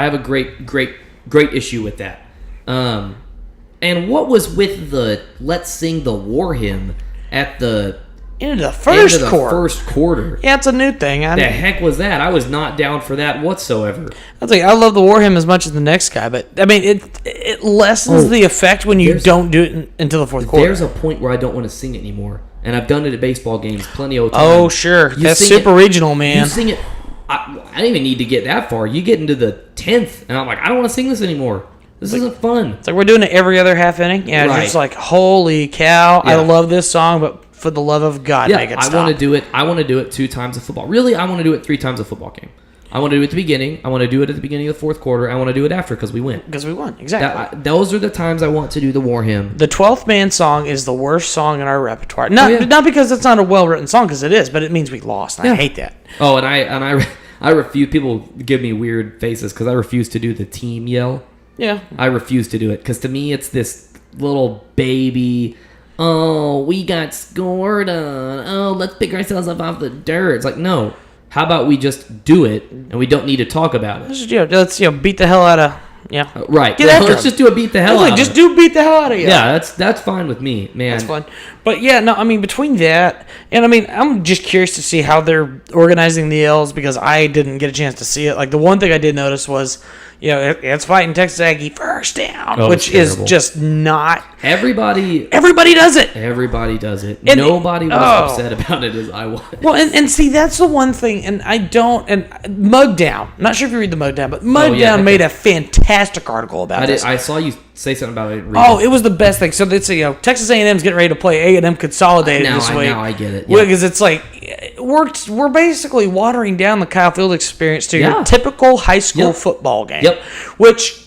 have a great issue with that. And what was with the let's sing the war hymn at the end of the first quarter? Yeah, it's a new thing. The heck was that? I was not down for that whatsoever. I love the war hymn as much as the next guy, but I mean it lessens the effect when you don't do it until the fourth quarter. There's a point where I don't want to sing it anymore, and I've done it at baseball games plenty of times. Oh sure, that's super regional, man. You sing it. I didn't even need to get that far. You get into the 10th, and I'm like, I don't want to sing this anymore. This isn't fun. It's like we're doing it every other half inning. Yeah, right. It's like, holy cow, yeah. I love this song, but for the love of God, make it stop. I want to do it 2 times a football. Really, I want to do it 3 times a football game. I want to do it at the beginning. I want to do it at the beginning of the fourth quarter. I want to do it after because we win. Because we won, exactly. Those are the times I want to do the war hymn. The 12th Man song is the worst song in our repertoire. Not because it's not a well-written song, because it is, but it means we lost. And I hate that. Oh, and I refuse. People give me weird faces because I refuse to do the team yell. Yeah. I refuse to do it because to me it's this little baby, oh, we got scored on. Oh, let's pick ourselves up off the dirt. It's like, no. How about we just do it and we don't need to talk about it? Let's beat the hell out of right. Let's just do a beat the hell out of just do beat the hell out of you. Yeah, that's fine with me, man. That's fine. But yeah, no, I mean between that and I'm just curious to see how they're organizing the L's because I didn't get a chance to see it. Like the one thing I did notice was it's fighting Texas Aggie first down, which is just not. Everybody does it. Everybody does it. And nobody was upset about it as I was. Well, and see, that's the one thing, and I don't. And Mug Down, not sure if you read the Mug Down, but Mug Down made a fantastic article about this. I saw you say something about it. It was the best thing. So it's Texas A&M's getting ready to play A&M Consolidated this week. Now I get it. Because it's like we're basically watering down the Kyle Field experience to your typical high school football game. Yep. Which.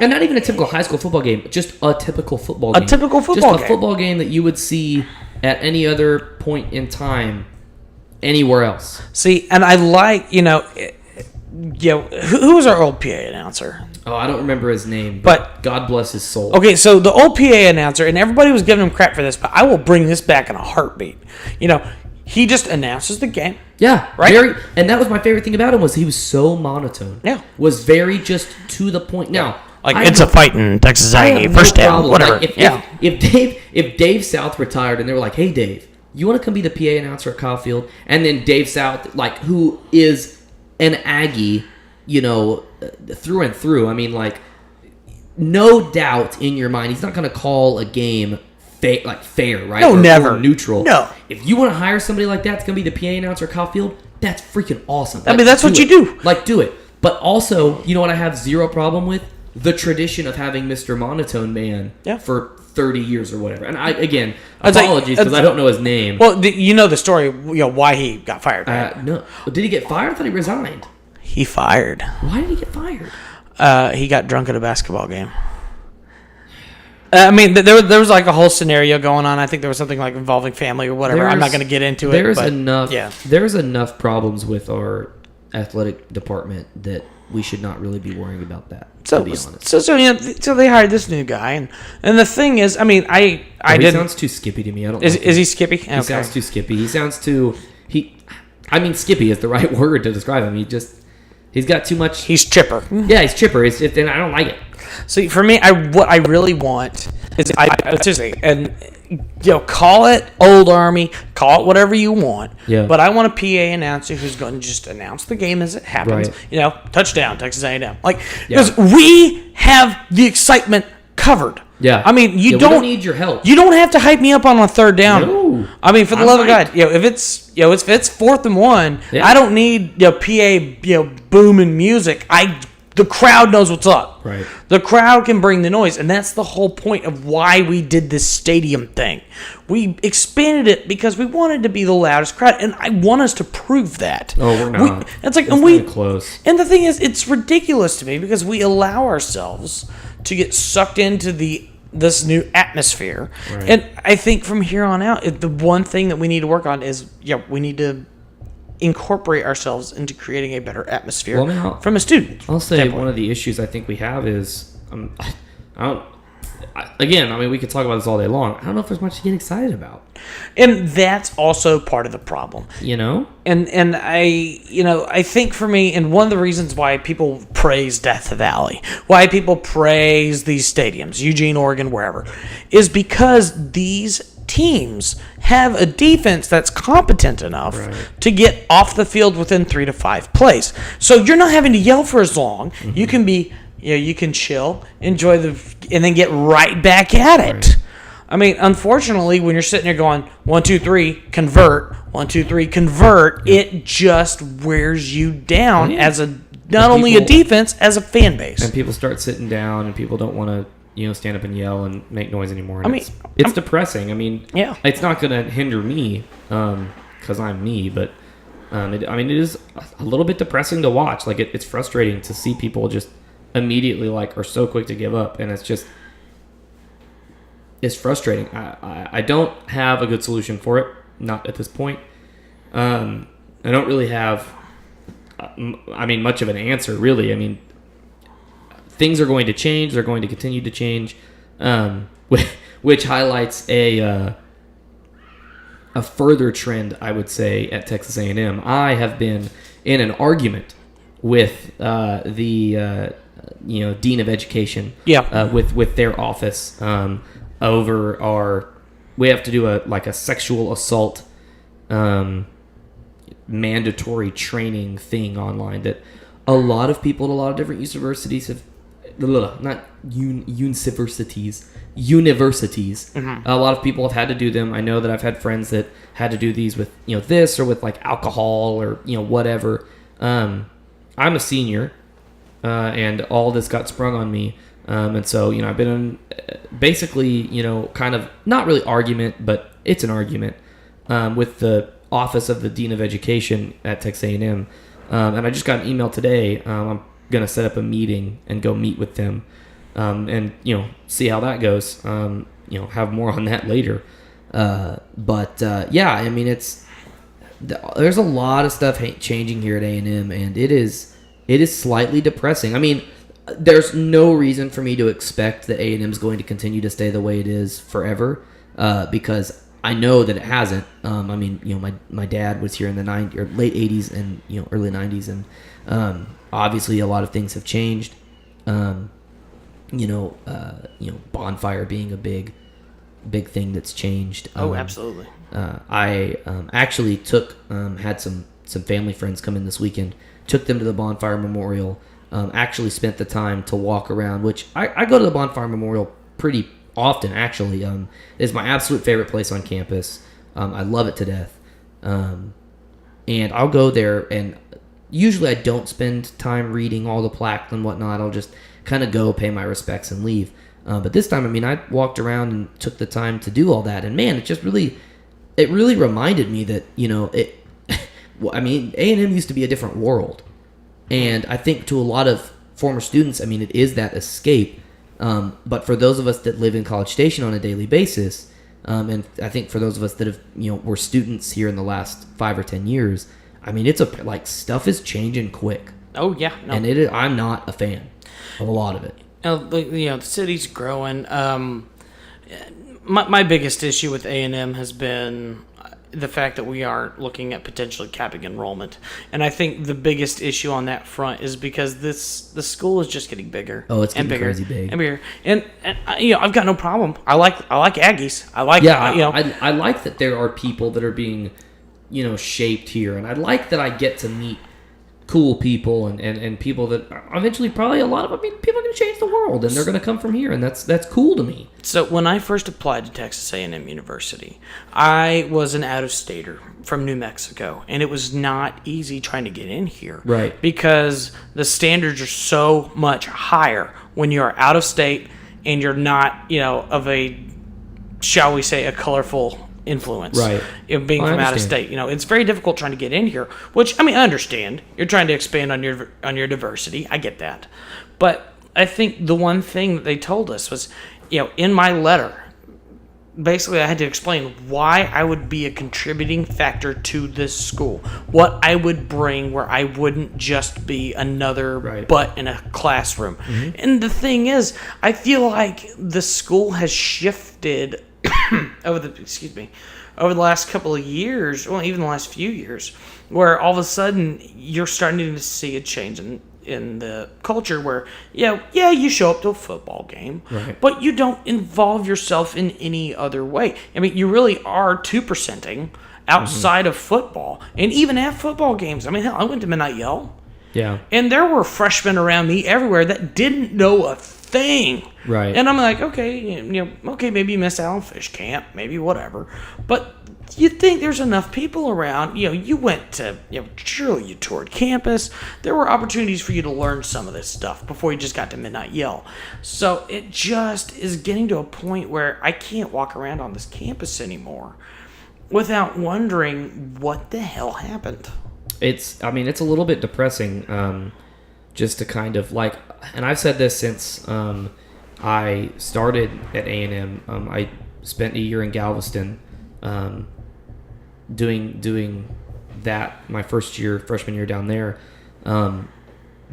And not even a typical high school football game, just a typical football game. Just a football game that you would see at any other point in time anywhere else. See, and I like, who was our old PA announcer? Oh, I don't remember his name, But God bless his soul. Okay, so the old PA announcer, and everybody was giving him crap for this, but I will bring this back in a heartbeat. He just announces the game. Yeah, right. And that was my favorite thing about him was he was so monotone. Yeah, was very just to the point. Now, it's a fight in Texas Aggie, first down, whatever. Like, if Dave South retired and they were like, "Hey, Dave, you want to come be the PA announcer at Kyle Field?" And then Dave South, who is an Aggie, through and through. I mean, no doubt in your mind, he's not going to call a game fair, right? No, never. Or neutral. No. If you want to hire somebody like that, it's going to be the PA announcer at Kyle Field. That's freaking awesome. That's what you do. Do it. But also, you know what I have zero problem with? The tradition of having Mr. Monotone Man for 30 years or whatever. And apologies because I don't know his name. Well, you know the story, why he got fired, right? No. Did he get fired? I thought he resigned. He fired. Why did he get fired? He got drunk at a basketball game. There was a whole scenario going on. I think there was something involving family or whatever. I'm not going to get into it. There's enough problems with our athletic department that we should not really be worrying about that. To be honest. So they hired this new guy, and the thing is, he sounds too skippy to me. I don't. Is he skippy? He sounds too skippy. He sounds too. Skippy is the right word to describe him. He's got too much. He's chipper. Yeah, he's chipper. And I don't like it. See, for me, what I really want is seriously, and call it Old Army, call it whatever you want. Yeah. But I want a PA announcer who's going to just announce the game as it happens. Right. Touchdown, Texas A&M. Because we have the excitement covered. Yeah. You we don't need your help. You don't have to hype me up on a third down. No. For the love of God, if it's 4th and 1, I don't need PA booming music. The crowd knows what's up. Right. The crowd can bring the noise, and that's the whole point of why we did this stadium thing. We expanded it because we wanted to be the loudest crowd, and I want us to prove that. Oh, we're not. It's close. And the thing is, it's ridiculous to me because we allow ourselves to get sucked into this new atmosphere. Right. And I think from here on out, the one thing that we need to work on is, we need to incorporate ourselves into creating a better atmosphere from a student. I'll say standpoint. One of the issues I think we have is, we could talk about this all day long. I don't know if there's much to get excited about. And that's also part of the problem. And I think for me, and one of the reasons why people praise Death Valley, why people praise these stadiums, Eugene, Oregon, wherever, is because these teams have a defense that's competent enough to get off the field within 3 to 5 plays. So you're not having to yell for as long. Mm-hmm. You can be, you can chill, enjoy and then get right back at it. Right. Unfortunately, when you're sitting there going 1, 2, 3, convert, 1, 2, 3, convert, it just wears you down as a only a defense, as a fan base. And people start sitting down, and people don't want to stand up and yell and make noise anymore. And it's depressing. It's not going to hinder me because I'm me, but it is a little bit depressing to watch. It's frustrating to see people just immediately are so quick to give up, and it's frustrating. I don't have a good solution for it, not at this point. I don't really have much of an answer, really. Things are going to change. They're going to continue to change, which highlights a further trend, I would say, at Texas A&M. I have been in an argument with the Dean of Education, with their office over we have to do a sexual assault mandatory training thing online that a lot of people at a lot of different universities have. Universities. Mm-hmm. A lot of people have had to do them. I know that I've had friends that had to do these with this or with alcohol or whatever. I'm a senior, and all this got sprung on me, and so I've been in basically kind of not really argument, but it's an argument with the office of the Dean of Education at Texas A&M, and I just got an email today. I'm gonna set up a meeting and go meet with them, and see how that goes. Have more on that later. But it's there's a lot of stuff changing here at A&M, and it is slightly depressing. I mean, there's no reason for me to expect that A&M is going to continue to stay the way it is forever, because I know that it hasn't. I mean, my dad was here in the late 80s and early 90s, and obviously a lot of things have changed. Bonfire being a big thing that's changed. Absolutely. I actually had some family friends come in this weekend, took them to the Bonfire Memorial, actually spent the time to walk around, which I go to the Bonfire Memorial pretty often, actually. It's my absolute favorite place on campus. I love it to death. And I'll go there, and usually I don't spend time reading all the plaques and whatnot. I'll just kind of go, pay my respects, and leave. But this time, I mean, I walked around and took the time to do all that, and man, it really reminded me that, I mean, A&M used to be a different world. And I think to a lot of former students, I mean, it is that escape. But for those of us that live in College Station on a daily basis, and I think for those of us that have, were students here in the last 5 or 10 years, I mean, stuff is changing quick. Oh, yeah. No. And I'm not a fan of a lot of it. The city's growing. My biggest issue with A&M has been the fact that we are looking at potentially capping enrollment, and I think the biggest issue on that front is because the school is just getting bigger. Oh, it's getting bigger, crazy big and bigger. And I've got no problem. I like Aggies. I like that there are people that are being shaped here, and I like that I get to meet cool people and people that eventually probably a lot of people are going to change the world, and they're going to come from here, and that's cool to me. So when I first applied to Texas A&M University, I was an out-of-stater from New Mexico, and it was not easy trying to get in here. Right. Because the standards are so much higher when you're out of state and you're not, of a, shall we say, a colorful influence, right? Being from out of state, it's very difficult trying to get in here. Which, I mean, I understand you're trying to expand on your diversity. I get that, but I think the one thing that they told us was, in my letter, basically I had to explain why I would be a contributing factor to this school, what I would bring, where I wouldn't just be another butt in a classroom. Mm-hmm. And the thing is, I feel like the school has shifted over the last couple of years, well, even the last few years, where all of a sudden you're starting to see a change in the culture where, you show up to a football game, but you don't involve yourself in any other way. I mean, you really are 2%ing outside of football, and even at football games. I mean, hell, I went to Midnight Yell. Yeah. And there were freshmen around me everywhere that didn't know a thing. Right. And I'm like, okay, maybe you missed out on fish camp, maybe whatever. But you think there's enough people around, you went to, surely you toured campus. There were opportunities for you to learn some of this stuff before you just got to Midnight Yell. So it just is getting to a point where I can't walk around on this campus anymore without wondering what the hell happened. It's a little bit depressing, just to kind of and I've said this since I started at A&M. I spent a year in Galveston, doing that my freshman year down there,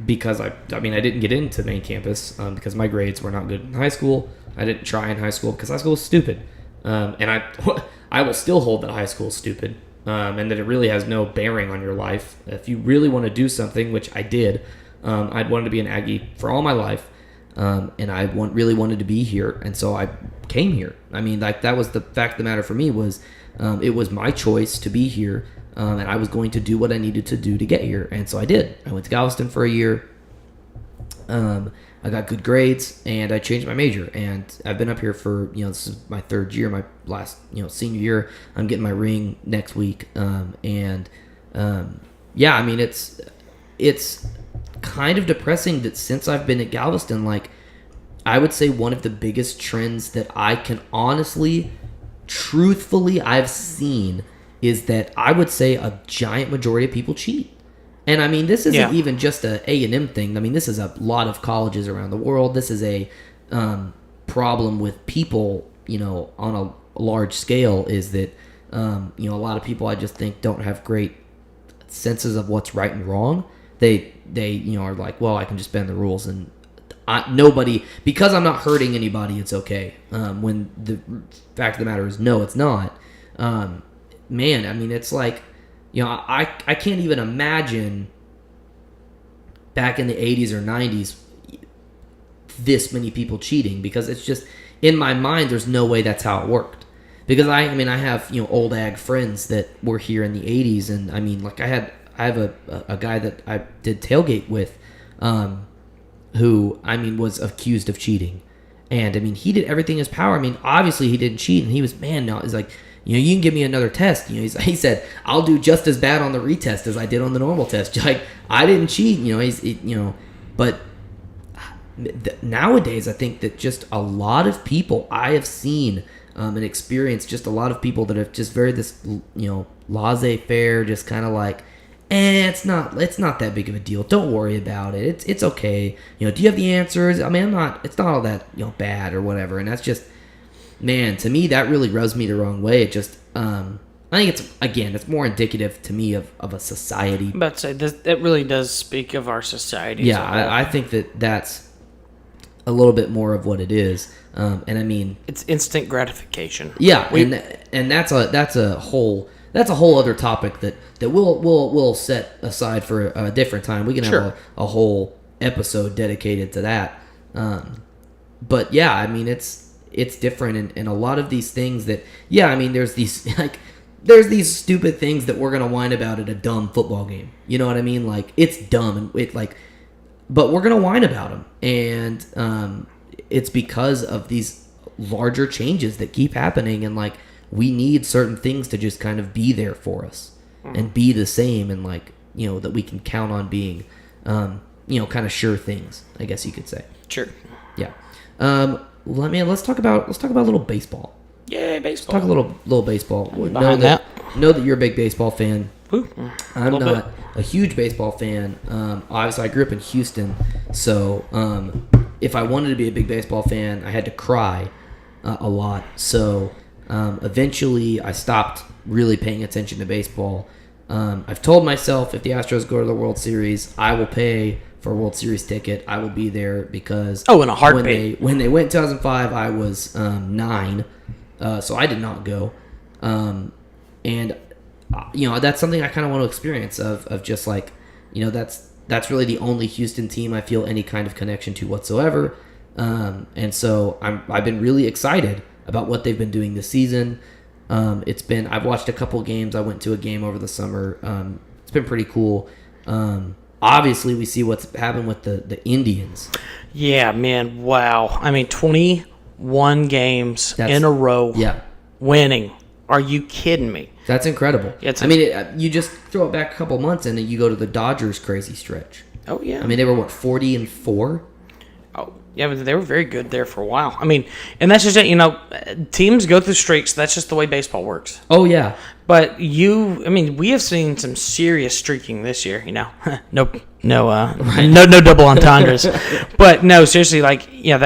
because I didn't get into main campus because my grades were not good in high school. I didn't try in high school because high school was stupid, and I will still hold that high school is stupid. And that it really has no bearing on your life. If you really want to do something, which I did, I'd wanted to be an Aggie for all my life, and I really wanted to be here, and so I came here. I mean, that was the fact of the matter for me was, it was my choice to be here, and I was going to do what I needed to do to get here, and so I did. I went to Galveston for a year. I got good grades, and I changed my major, and I've been up here for, this is my third year, my last, senior year. I'm getting my ring next week, it's kind of depressing that since I've been at Galveston, I would say one of the biggest trends that I can honestly, truthfully, I've seen is that I would say a giant majority of people cheat. And this isn't even just a A&M thing. This is a lot of colleges around the world. This is a problem with people, on a large scale, is that A lot of people I just think don't have great senses of what's right and wrong. They are like, well, I can just bend the rules, and nobody, because I'm not hurting anybody, it's okay. When the fact of the matter is, no, it's not. Man, I mean, it's like, I can't even imagine back in the 80s or 90s this many people cheating, because it's just, in my mind, there's no way that's how it worked. Because I have old ag friends that were here in the 80s, and I mean, like I have a guy that I did tailgate with, who was accused of cheating, and I mean, he did everything in his power. I mean, obviously he didn't cheat, and he was, no, it's like, you can give me another test. He said, I'll do just as bad on the retest as I did on the normal test. Like, I didn't cheat. But nowadays I think that just a lot of people I have seen and experienced, just a lot of people that have just very this laissez-faire, just kind of like, it's not that big of a deal. Don't worry about it. It's okay. Do you have the answers? I mean, it's not all that bad or whatever. And that's just, man, to me, that really rubs me the wrong way. It just, I think it's more indicative to me of a society. I'm about to say, that really does speak of our society. Yeah, I think that's a little bit more of what it is. And I mean, it's instant gratification. Yeah, and that's a whole other topic that we'll set aside for a different time. We can have a whole episode dedicated to that. But yeah, I mean, it's different, and a lot of these things that, there's these stupid things that we're gonna whine about at a dumb football game. You know what I mean? Like, it's dumb, and but we're gonna whine about them, and it's because of these larger changes that keep happening, and like, we need certain things to just kind of be there for us and be the same, and like, that we can count on being, kind of sure things, I guess you could say. Sure. Yeah. Let's talk about a little baseball. Yay, baseball. Let's talk a little baseball. Know that you're a big baseball fan. Ooh, I'm not a huge baseball fan. Obviously, I grew up in Houston, so if I wanted to be a big baseball fan, I had to cry a lot. So eventually, I stopped really paying attention to baseball. I've told myself, if the Astros go to the World Series, I will pay for a World Series ticket. I will be there, because in a heartbeat. When they went in 2005, I was 9, so I did not go. And that's something I kind of want to experience, of just like, that's really the only Houston team I feel any kind of connection to whatsoever. And so I've been really excited about what they've been doing this season. I've watched a couple games. I went to a game over the summer. It's been pretty cool. Obviously, we see what's happened with the Indians. Yeah, man. Wow. I mean, 21 games in a row. Yeah. Winning. Are you kidding me? That's incredible. You just throw it back a couple months, and then you go to the Dodgers' crazy stretch. Oh, yeah. I mean, they were, 40-4? Oh, yeah, but they were very good there for a while. I mean, and that's just it. Teams go through streaks. That's just the way baseball works. Oh, yeah. But we have seen some serious streaking this year. No double entendres. But no, seriously, the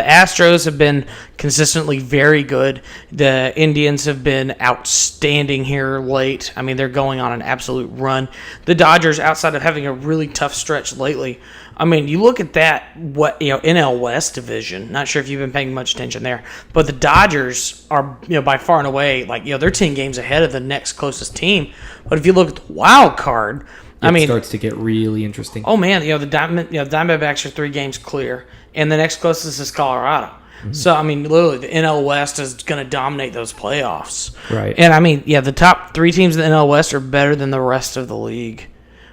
Astros have been consistently very good. The Indians have been outstanding here late. I mean, they're going on an absolute run. The Dodgers, outside of having a really tough stretch lately, I mean, you look at that, NL West division. Not sure if you've been paying much attention there, but the Dodgers are, by far and away, they're 10 games ahead of the next closest team. But if you look at the wild card, it starts to get really interesting. Oh man, the Diamondbacks are 3 games clear, and the next closest is Colorado. Mm-hmm. So literally, the NL West is going to dominate those playoffs. Right. And the top 3 teams in the NL West are better than the rest of the league.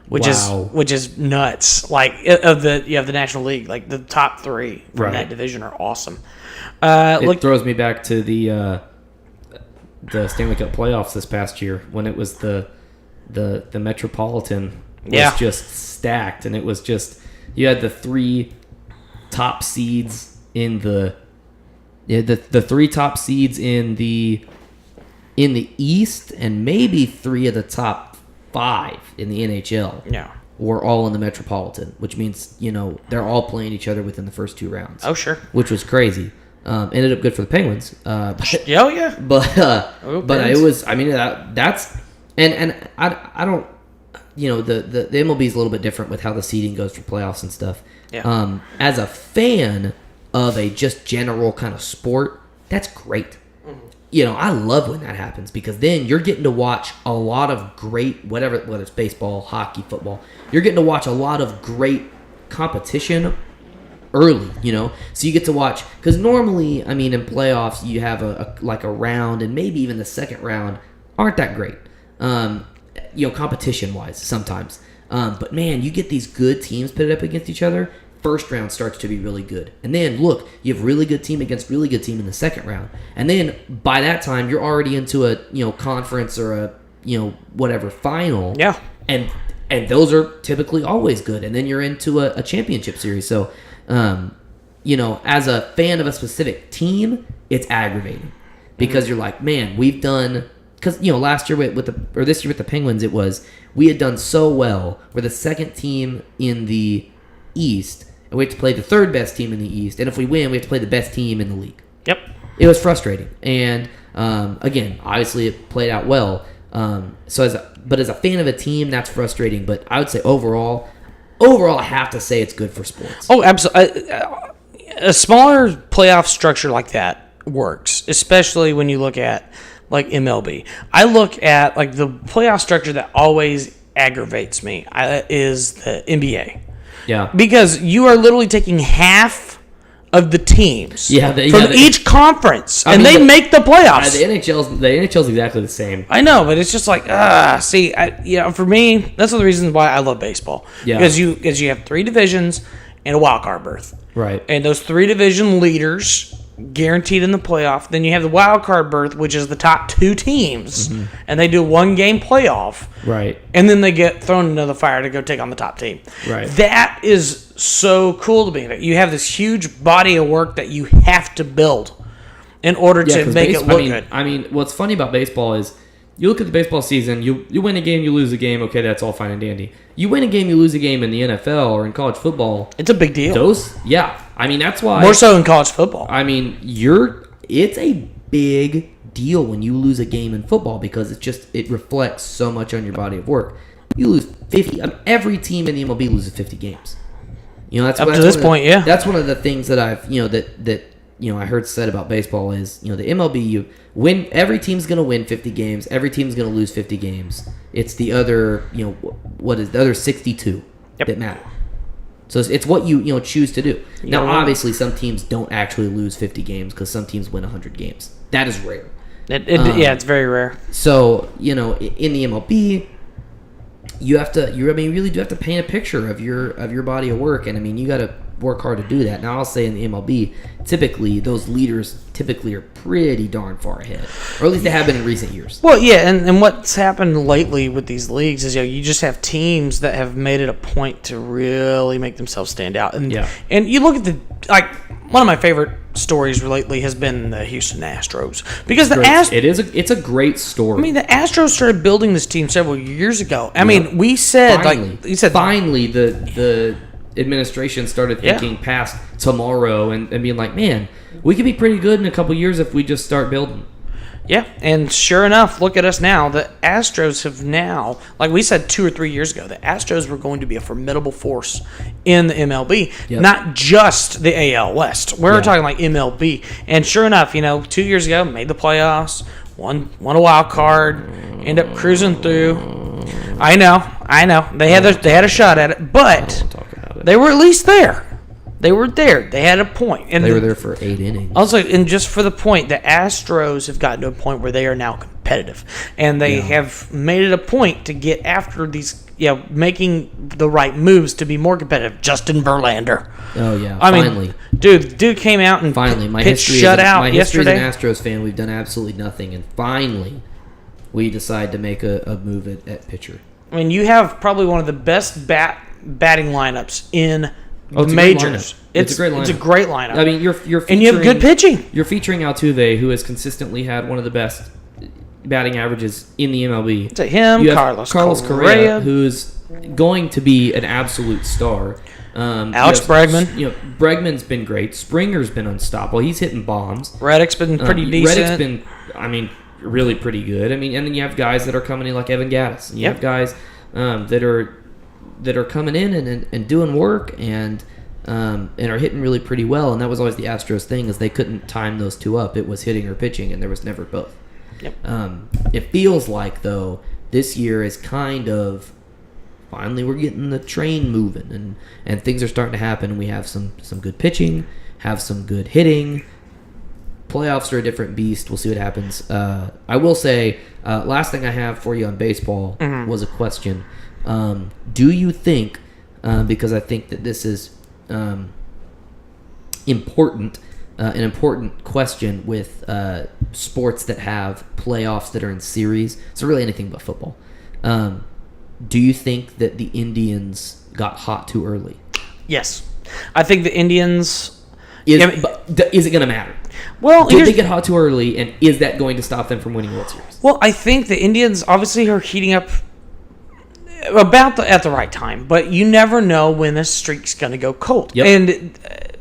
Which is nuts. Of the National League, the top 3 from that division are awesome. It throws me back to the Stanley Cup playoffs this past year, when it was the Metropolitan was just stacked, and it was just, you had the 3 top seeds in the 3 top seeds in the East, and maybe 3 of the top 5 in the NHL. Yeah. Were all in the Metropolitan, which means, they're all playing each other within the first 2 rounds. Oh, sure. Which was crazy. Ended up good for the Penguins. But yeah. but it was. I mean, that's and I don't. The MLB is a little bit different with how the seeding goes for playoffs and stuff. Yeah. As a fan of a just general kind of sport, that's great. I love when that happens because then you're getting to watch a lot of great, whether it's baseball, hockey, football, you're getting to watch a lot of great competition early, So you get to watch, because normally, I mean, in playoffs, you have a round, and maybe even the second round aren't that great, competition-wise sometimes. But man, you get these good teams pitted up against each other. First round starts to be really good. And then, look, you have really good team against really good team in the second round. And then, by that time, you're already into a, conference or a, whatever, final. Yeah. And those are typically always good. And then you're into a championship series. So, as a fan of a specific team, it's aggravating. Because you're like, man, we've done... Because, last year this year with the Penguins, we had done so well. We're the second team in the East, and we have to play the third best team in the East. And if we win, we have to play the best team in the league. Yep. It was frustrating. And, again, obviously it played out well. As a fan of a team, that's frustrating. But I would say overall, I have to say it's good for sports. Oh, absolutely. A smaller playoff structure like that works, especially when you look at like MLB. I look at like the playoff structure that always aggravates me is the NBA. Yeah. Because you are literally taking half of the teams from each conference, and they make the playoffs. The NHL's exactly the same. I know, but it's just like, for me, that's one of the reasons why I love baseball. Yeah. Because you have 3 divisions and a wild card berth. Right. And those 3 division leaders guaranteed in the playoff. Then you have the wild card berth, which is the top 2 teams, and they do a 1-game playoff. Right. And then they get thrown into the fire to go take on the top team. Right. That is so cool to me. You have this huge body of work that you have to build in order to make it look good. I mean, what's funny about baseball is you look at the baseball season, you win a game, you lose a game, okay, that's all fine and dandy. You win a game, you lose a game in the NFL or in college football. It's a big deal. I mean, that's why. More so in college football. I mean, it's a big deal when you lose a game in football because it reflects so much on your body of work. You lose 50. Every team in the MLB loses 50 games. That's up to this point, yeah. That's one of the things that I've I heard said about baseball is the MLB every team's gonna win 50 games, every team's gonna lose 50 games. It's the other the other 62 that matter. So it's what you choose to do. Now, obviously, some teams don't actually lose 50 games because some teams win 100 games. That is rare. It's very rare. So in the MLB, you really do have to paint a picture of your body of work, and I mean you got to work hard to do that. Now, I'll say in the MLB, typically those leaders are pretty darn far ahead, or at least they have been in recent years. Well, yeah, and what's happened lately with these leagues is you just have teams that have made it a point to really make themselves stand out. And you look at one of my favorite stories lately has been the Houston Astros because it's a great story. I mean, the Astros started building this team several years ago. I mean, we said finally the administration started thinking past tomorrow and being like, man, we could be pretty good in a couple years if we just start building. Yeah, and sure enough, look at us now. The Astros have now, like we said 2 or 3 years ago, the Astros were going to be a formidable force in the MLB, not just the AL West. We're talking like MLB. And sure enough, 2 years ago, made the playoffs, won a wild card, end up cruising through. I know. They had a shot at it, but they were at least there. They were there. They had a point. And they were there for 8 innings. Also, and just for the point, the Astros have gotten to a point where they are now competitive. And they have made it a point to get after these, making the right moves to be more competitive. Justin Verlander. Oh, yeah. Finally. I mean, dude came out and pitched shutout yesterday. My history as an Astros fan, we've done absolutely nothing. And finally, we decide to make a move at pitcher. I mean, you have probably one of the best batting lineups in the majors. It's a great lineup. It's a great lineup. I mean, you're featuring, and you have good pitching. You're featuring Altuve, who has consistently had one of the best batting averages in the MLB. It's him, Carlos Correa, who's going to be an absolute star. Alex Bregman. Bregman's been great. Springer's been unstoppable. He's hitting bombs. Reddick's been pretty decent. Reddick's been, really pretty good. And then you have guys that are coming in like Evan Gaddis. And you have guys that are coming in and doing work and are hitting really pretty well. And that was always the Astros thing, is they couldn't time those two up. It was hitting or pitching, and there was never both. Yep. It feels like, though, this year is kind of finally we're getting the train moving, and things are starting to happen. We have some good pitching, have some good hitting. Playoffs are a different beast. We'll see what happens. I will say, last thing I have for you on baseball was a question. Do you think, because I think that this is important, an important question with sports that have playoffs that are in series, so really anything but football. Do you think that the Indians got hot too early? Yes. I think the Indians... Is it going to matter? Well, did they get hot too early, and is that going to stop them from winning World Series? Well, I think the Indians obviously are heating up at the right time, but you never know when this streak's going to go cold. Yep.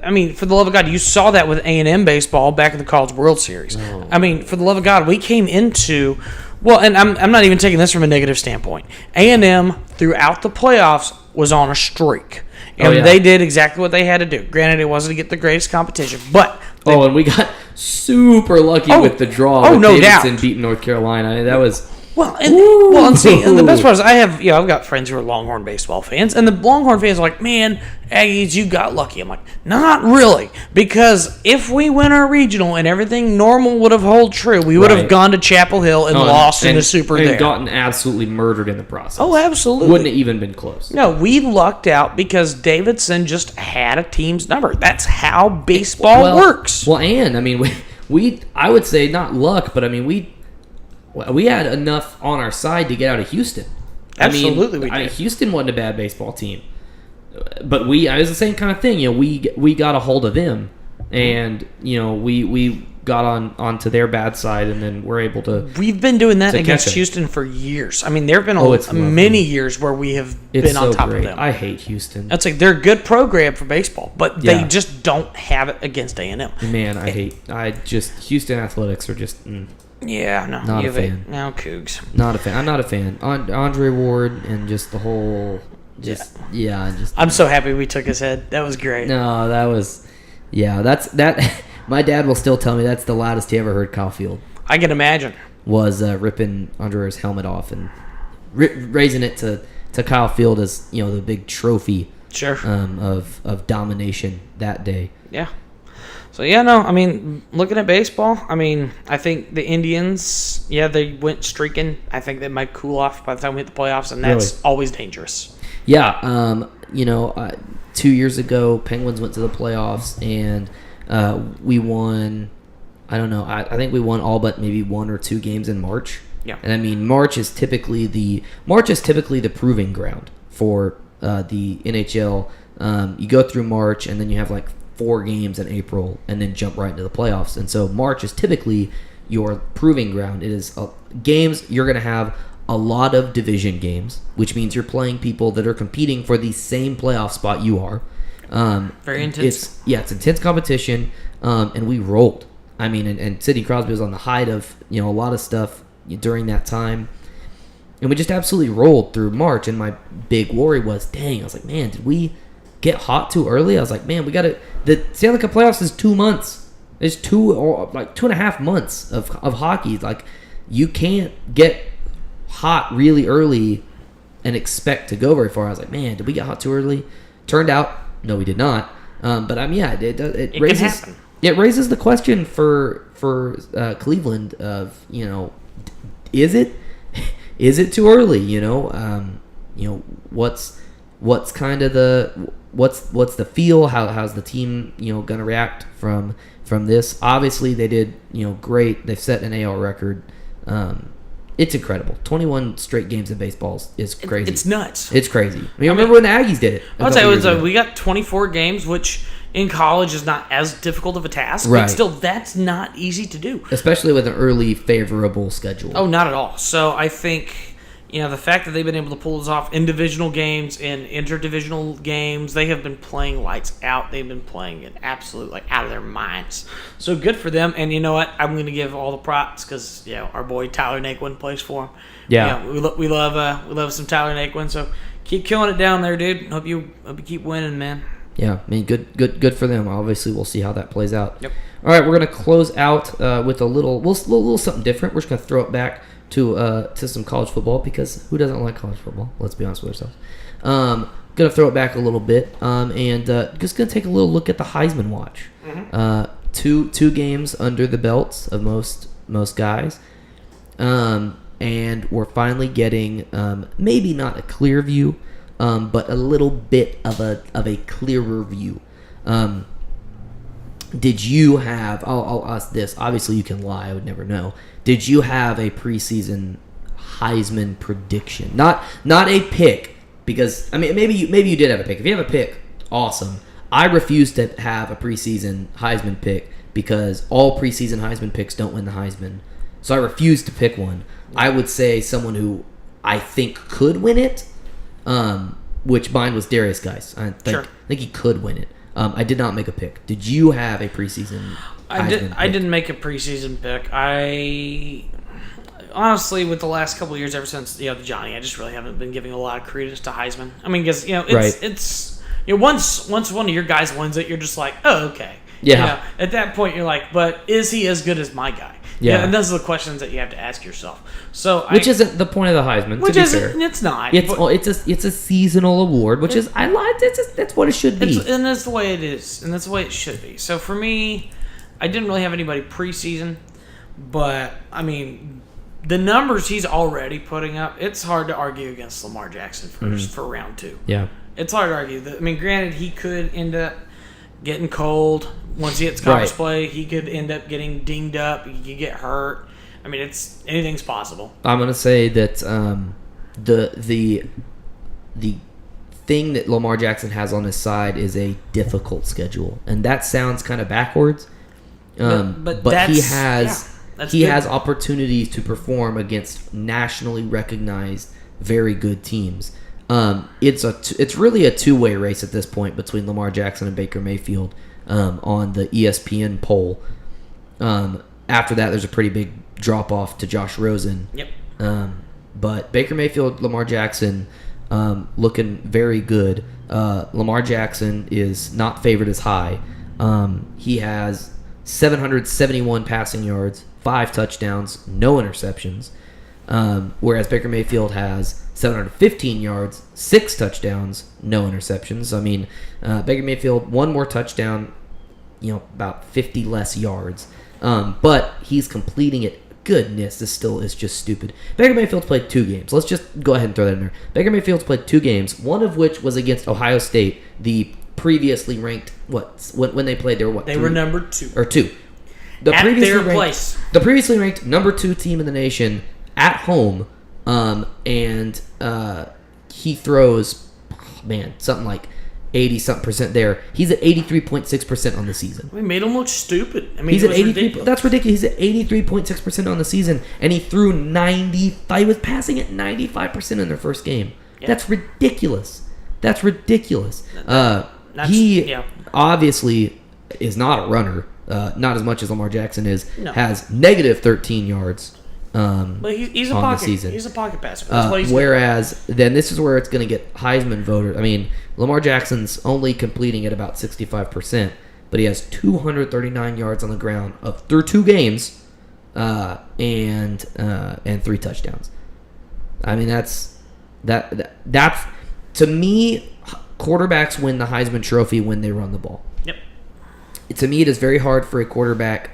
And for the love of God, you saw that with A&M baseball back in the College World Series. Oh. For the love of God, we came into... Well, and I'm not even taking this from a negative standpoint. A&M, throughout the playoffs, was on a streak. And they did exactly what they had to do. Granted, it wasn't to get the greatest competition, but... and we got super lucky with the draw with Davidson beating North Carolina. That was... And the best part is I've got friends who are Longhorn baseball fans, and the Longhorn fans are like, man, Aggies, you got lucky. I'm like, not really, because if we win our regional and everything normal would have held true, we would have gone to Chapel Hill and lost in the Super and there. Gotten absolutely murdered in the process. Oh, absolutely. Wouldn't have even been close. No, we lucked out because Davidson just had a team's number. That's how baseball works. Well, and, I would say not luck, but, we had enough on our side to get out of Houston. Absolutely, we did. Houston wasn't a bad baseball team, but it was the same kind of thing. We got a hold of them, and we got onto their bad side, and then we're able to. We've been doing that against Houston for years. There have been many years where we have been on top of them. I hate Houston. That's they're a good program for baseball, but they just don't have it against A&M. Man, Houston Athletics are just. Yeah, no. Not a fan. No, Cougs. Not a fan. I'm not a fan. Andre Ward and just the whole... I'm so happy we took his head. That was great. No, that was... Yeah, that... My dad will still tell me that's the loudest he ever heard Kyle Field. I can imagine. Was ripping Andre's helmet off and raising it to Kyle Field as, the big trophy of domination that day. Yeah. So, looking at baseball, I think the Indians, they went streaking. I think they might cool off by the time we hit the playoffs, and that's always dangerous. Yeah. 2 years ago, Penguins went to the playoffs, and we won, I don't know, I think we won all but maybe 1 or 2 games in March. Yeah. And, March is typically the proving ground for the NHL. You go through March, and then you have, 4 games in April and then jump right into the playoffs. And so March is typically your proving ground. It is games. You're going to have a lot of division games, which means you're playing people that are competing for the same playoff spot you are. Very intense. It's intense competition, and we rolled. And Sidney Crosby was on the height of a lot of stuff during that time, and we just absolutely rolled through March. And my big worry was, dang, I was like, man, did we get hot too early? I was like, man, the Stanley Cup playoffs is 2 months. It's 2.5 months of hockey. You can't get hot really early and expect to go very far. I was like, man, did we get hot too early? Turned out, no, we did not. But it raises the question for Cleveland of, is it too early? What's kind of what's the feel? How's the team gonna react from this? Obviously, they did great. They've set an AL record. It's incredible. 21 straight games in baseball is crazy. It's nuts. It's crazy. Remember when the Aggies did it? I'd say we got 24 games, which in college is not as difficult of a task. Right. But still, that's not easy to do. Especially with an early favorable schedule. Oh, not at all. So I think, the fact that they've been able to pull this off in divisional games and interdivisional games, they have been playing lights out. They've been playing it absolute out of their minds. So good for them. And you know what? I'm going to give all the props because our boy Tyler Naquin plays for him. Yeah, we love some Tyler Naquin. So keep killing it down there, dude. Hope you keep winning, man. Yeah, I mean, good for them. Obviously, we'll see how that plays out. Yep. All right, we're gonna close out with a little something different. We're just gonna throw it back to some college football because who doesn't like college football? Let's be honest with ourselves. Gonna throw it back a little bit, and just gonna take a little look at the Heisman watch. Mm-hmm. Two games under the belts of most guys, and we're finally getting maybe not a clear view. But a little bit of a clearer view. Did you have? I'll ask this. Obviously, you can lie. I would never know. Did you have a preseason Heisman prediction? Not a pick, because I mean maybe you did have a pick. If you have a pick, awesome. I refuse to have a preseason Heisman pick because all preseason Heisman picks don't win the Heisman. So I refuse to pick one. I would say someone who I think could win it. Which mine was Darius Geis. I think he could win it. I did not make a pick. Did you have a preseason Heisman pick? I didn't make a preseason pick. I honestly, with the last couple of years, ever since the Johnny, I just really haven't been giving a lot of credence to Heisman. I mean, because it's once one of your guys wins it, you're just like, oh, okay. Yeah. At that point, you're like, but is he as good as my guy? Yeah. And those are the questions that you have to ask yourself. So, which isn't the point of the Heisman. Which to be isn't. fair. It's not. It's a seasonal award, which is I lied. That's what it should be. And that's the way it is, and that's the way it should be. So for me, I didn't really have anybody preseason, but I mean, the numbers he's already putting up, it's hard to argue against Lamar Jackson for round 2. Yeah, it's hard to argue. I mean, granted, he could end up getting cold once he hits conference play. He could end up getting dinged up. He could get hurt. I mean, anything's possible. I'm gonna say that the thing that Lamar Jackson has on his side is a difficult schedule, and that sounds kind of backwards. But he has opportunities to perform against nationally recognized, very good teams. It's really a two-way race at this point between Lamar Jackson and Baker Mayfield on the ESPN poll. After that, there's a pretty big drop-off to Josh Rosen. Yep. But Baker Mayfield, Lamar Jackson, looking very good. Lamar Jackson is not favored as high. He has 771 passing yards, 5 touchdowns, no interceptions. Whereas Baker Mayfield has 715 yards, 6 touchdowns, no interceptions. I mean, Baker Mayfield, 1 more touchdown, about 50 less yards. But he's completing it. Goodness, this still is just stupid. Baker Mayfield's played 2 games. Let's just go ahead and throw that in there. Baker Mayfield's played 2 games, one of which was against Ohio State, the previously ranked, when they played, they were what? They were number 2. Or 2. At their place. The previously ranked number 2 team in the nation at home, and he throws, something like 80-something% there. He's at 83.6% on the season. We made him look stupid. I mean, he's at 83. ridiculous. That's ridiculous. He's at 83.6% on the season, and he threw 95. He was passing at 95% in their first game. Yeah. That's ridiculous. He obviously is not a runner. Not as much as Lamar Jackson is. No. Has negative 13 yards. But he's a on pocket. The season. He's a pocket passer. That's what he's whereas then this is where it's going to get Heisman voted. I mean, Lamar Jackson's only completing at about 65%, but he has 239 yards on the ground through 2 games, and 3 touchdowns. I mean, that's to me, quarterbacks win the Heisman Trophy when they run the ball. Yep. To me, it is very hard for a quarterback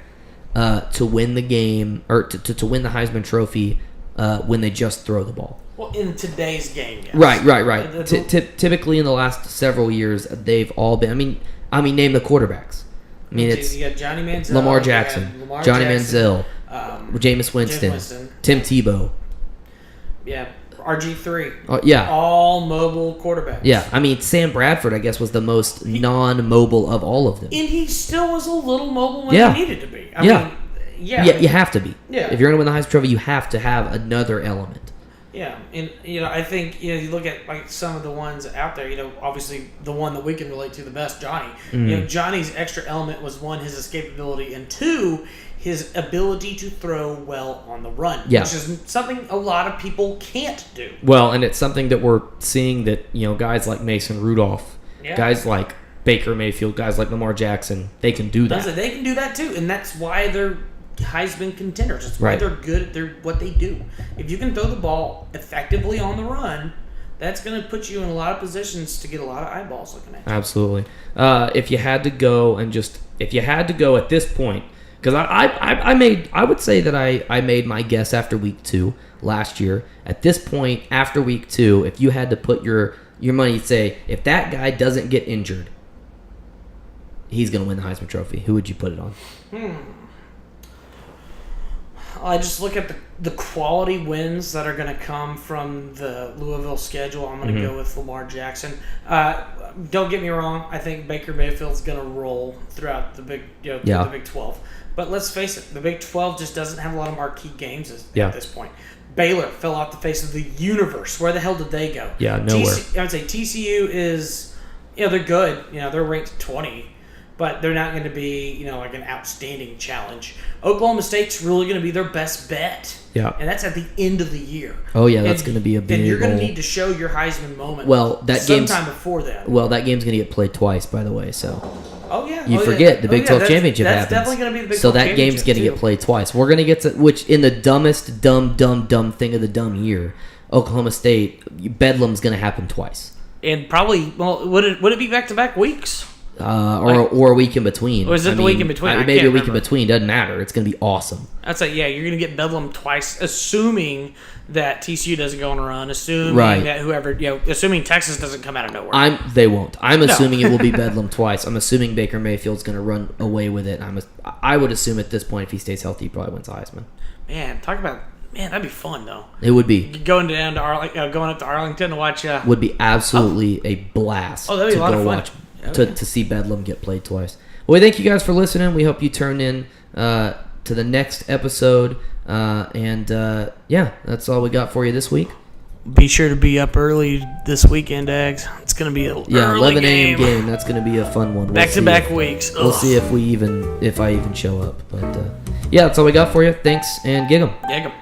to win the game or to win the Heisman Trophy when they just throw the ball. Well, in today's game, yes. Right. Typically, in the last several years, they've all been. I mean, name the quarterbacks. I mean, it's you got Johnny Manziel, Lamar Jackson, Johnny Manziel, Jameis Winston, Tim Tebow. Yeah, RG3. Yeah. All mobile quarterbacks. Yeah, I mean, Sam Bradford, I guess, was the most non-mobile of all of them. And he still was a little mobile when he needed to be. I mean, you have to be. Yeah. If you're going to win the Heisman Trophy, you have to have another element. Yeah, and I think you look at like some of the ones out there. Obviously the one that we can relate to the best, Johnny. Johnny's extra element was one, his escapability, and two, his ability to throw well on the run, which is something a lot of people can't do. Well, and it's something that we're seeing that guys like Mason Rudolph, guys like Baker Mayfield, guys like Lamar Jackson, they can do that. They can do that too, and that's why they're Heisman contenders. That's why they're good at what they do. If you can throw the ball effectively on the run, that's going to put you in a lot of positions to get a lot of eyeballs looking at you. Absolutely. If you had to go at this point, because I would say that I made my guess after week 2 last year. At this point, after week 2, if you had to put your money, say if that guy doesn't get injured, he's going to win the Heisman Trophy. Who would you put it on? I just look at the quality wins that are going to come from the Louisville schedule. I'm going to go with Lamar Jackson. Don't get me wrong. I think Baker Mayfield's going to roll throughout the Big 12. But let's face it, the Big 12 just doesn't have a lot of marquee games at this point. Baylor fell off the face of the universe. Where the hell did they go? Yeah, nowhere. I would say TCU is, they're good. They're ranked 20. But they're not going to be, like an outstanding challenge. Oklahoma State's really going to be their best bet. Yeah. And that's at the end of the year. Oh, yeah, that's going to be a big. And you're going to need to show your Heisman moment sometime before that. Well, that game's going to get played twice, by the way, so. Oh, yeah. You forget the Big 12 championship happens. That's definitely going to be the Big 12 championship. So that game's going to get played twice. We're going to get to, which in the dumbest, dumb thing of the dumb year, Oklahoma State, Bedlam's going to happen twice. And probably, would it be back-to-back weeks? Or a week in between. Or is it the week in between? Maybe a week in between. Doesn't matter. It's going to be awesome. I'd say, you're going to get Bedlam twice, assuming that TCU doesn't go on a run, assuming that whoever, assuming Texas doesn't come out of nowhere. They won't. I'm assuming it will be Bedlam twice. I'm assuming Baker Mayfield's going to run away with it. I would assume at this point, if he stays healthy, he probably wins the Heisman. Man, that'd be fun though. It would be going up to Arlington to watch. Would be absolutely a blast. Oh, that'd be a lot of fun. Watch. To see Bedlam get played twice. Well, thank you guys for listening. We hope you turn in to the next episode. That's all we got for you this week. Be sure to be up early this weekend, Eggs. It's going to be an early 11 a.m. game. That's going to be a fun one. Back-to-back weeks. We'll see if I even show up. But that's all we got for you. Thanks, and gig 'em. Gig 'em.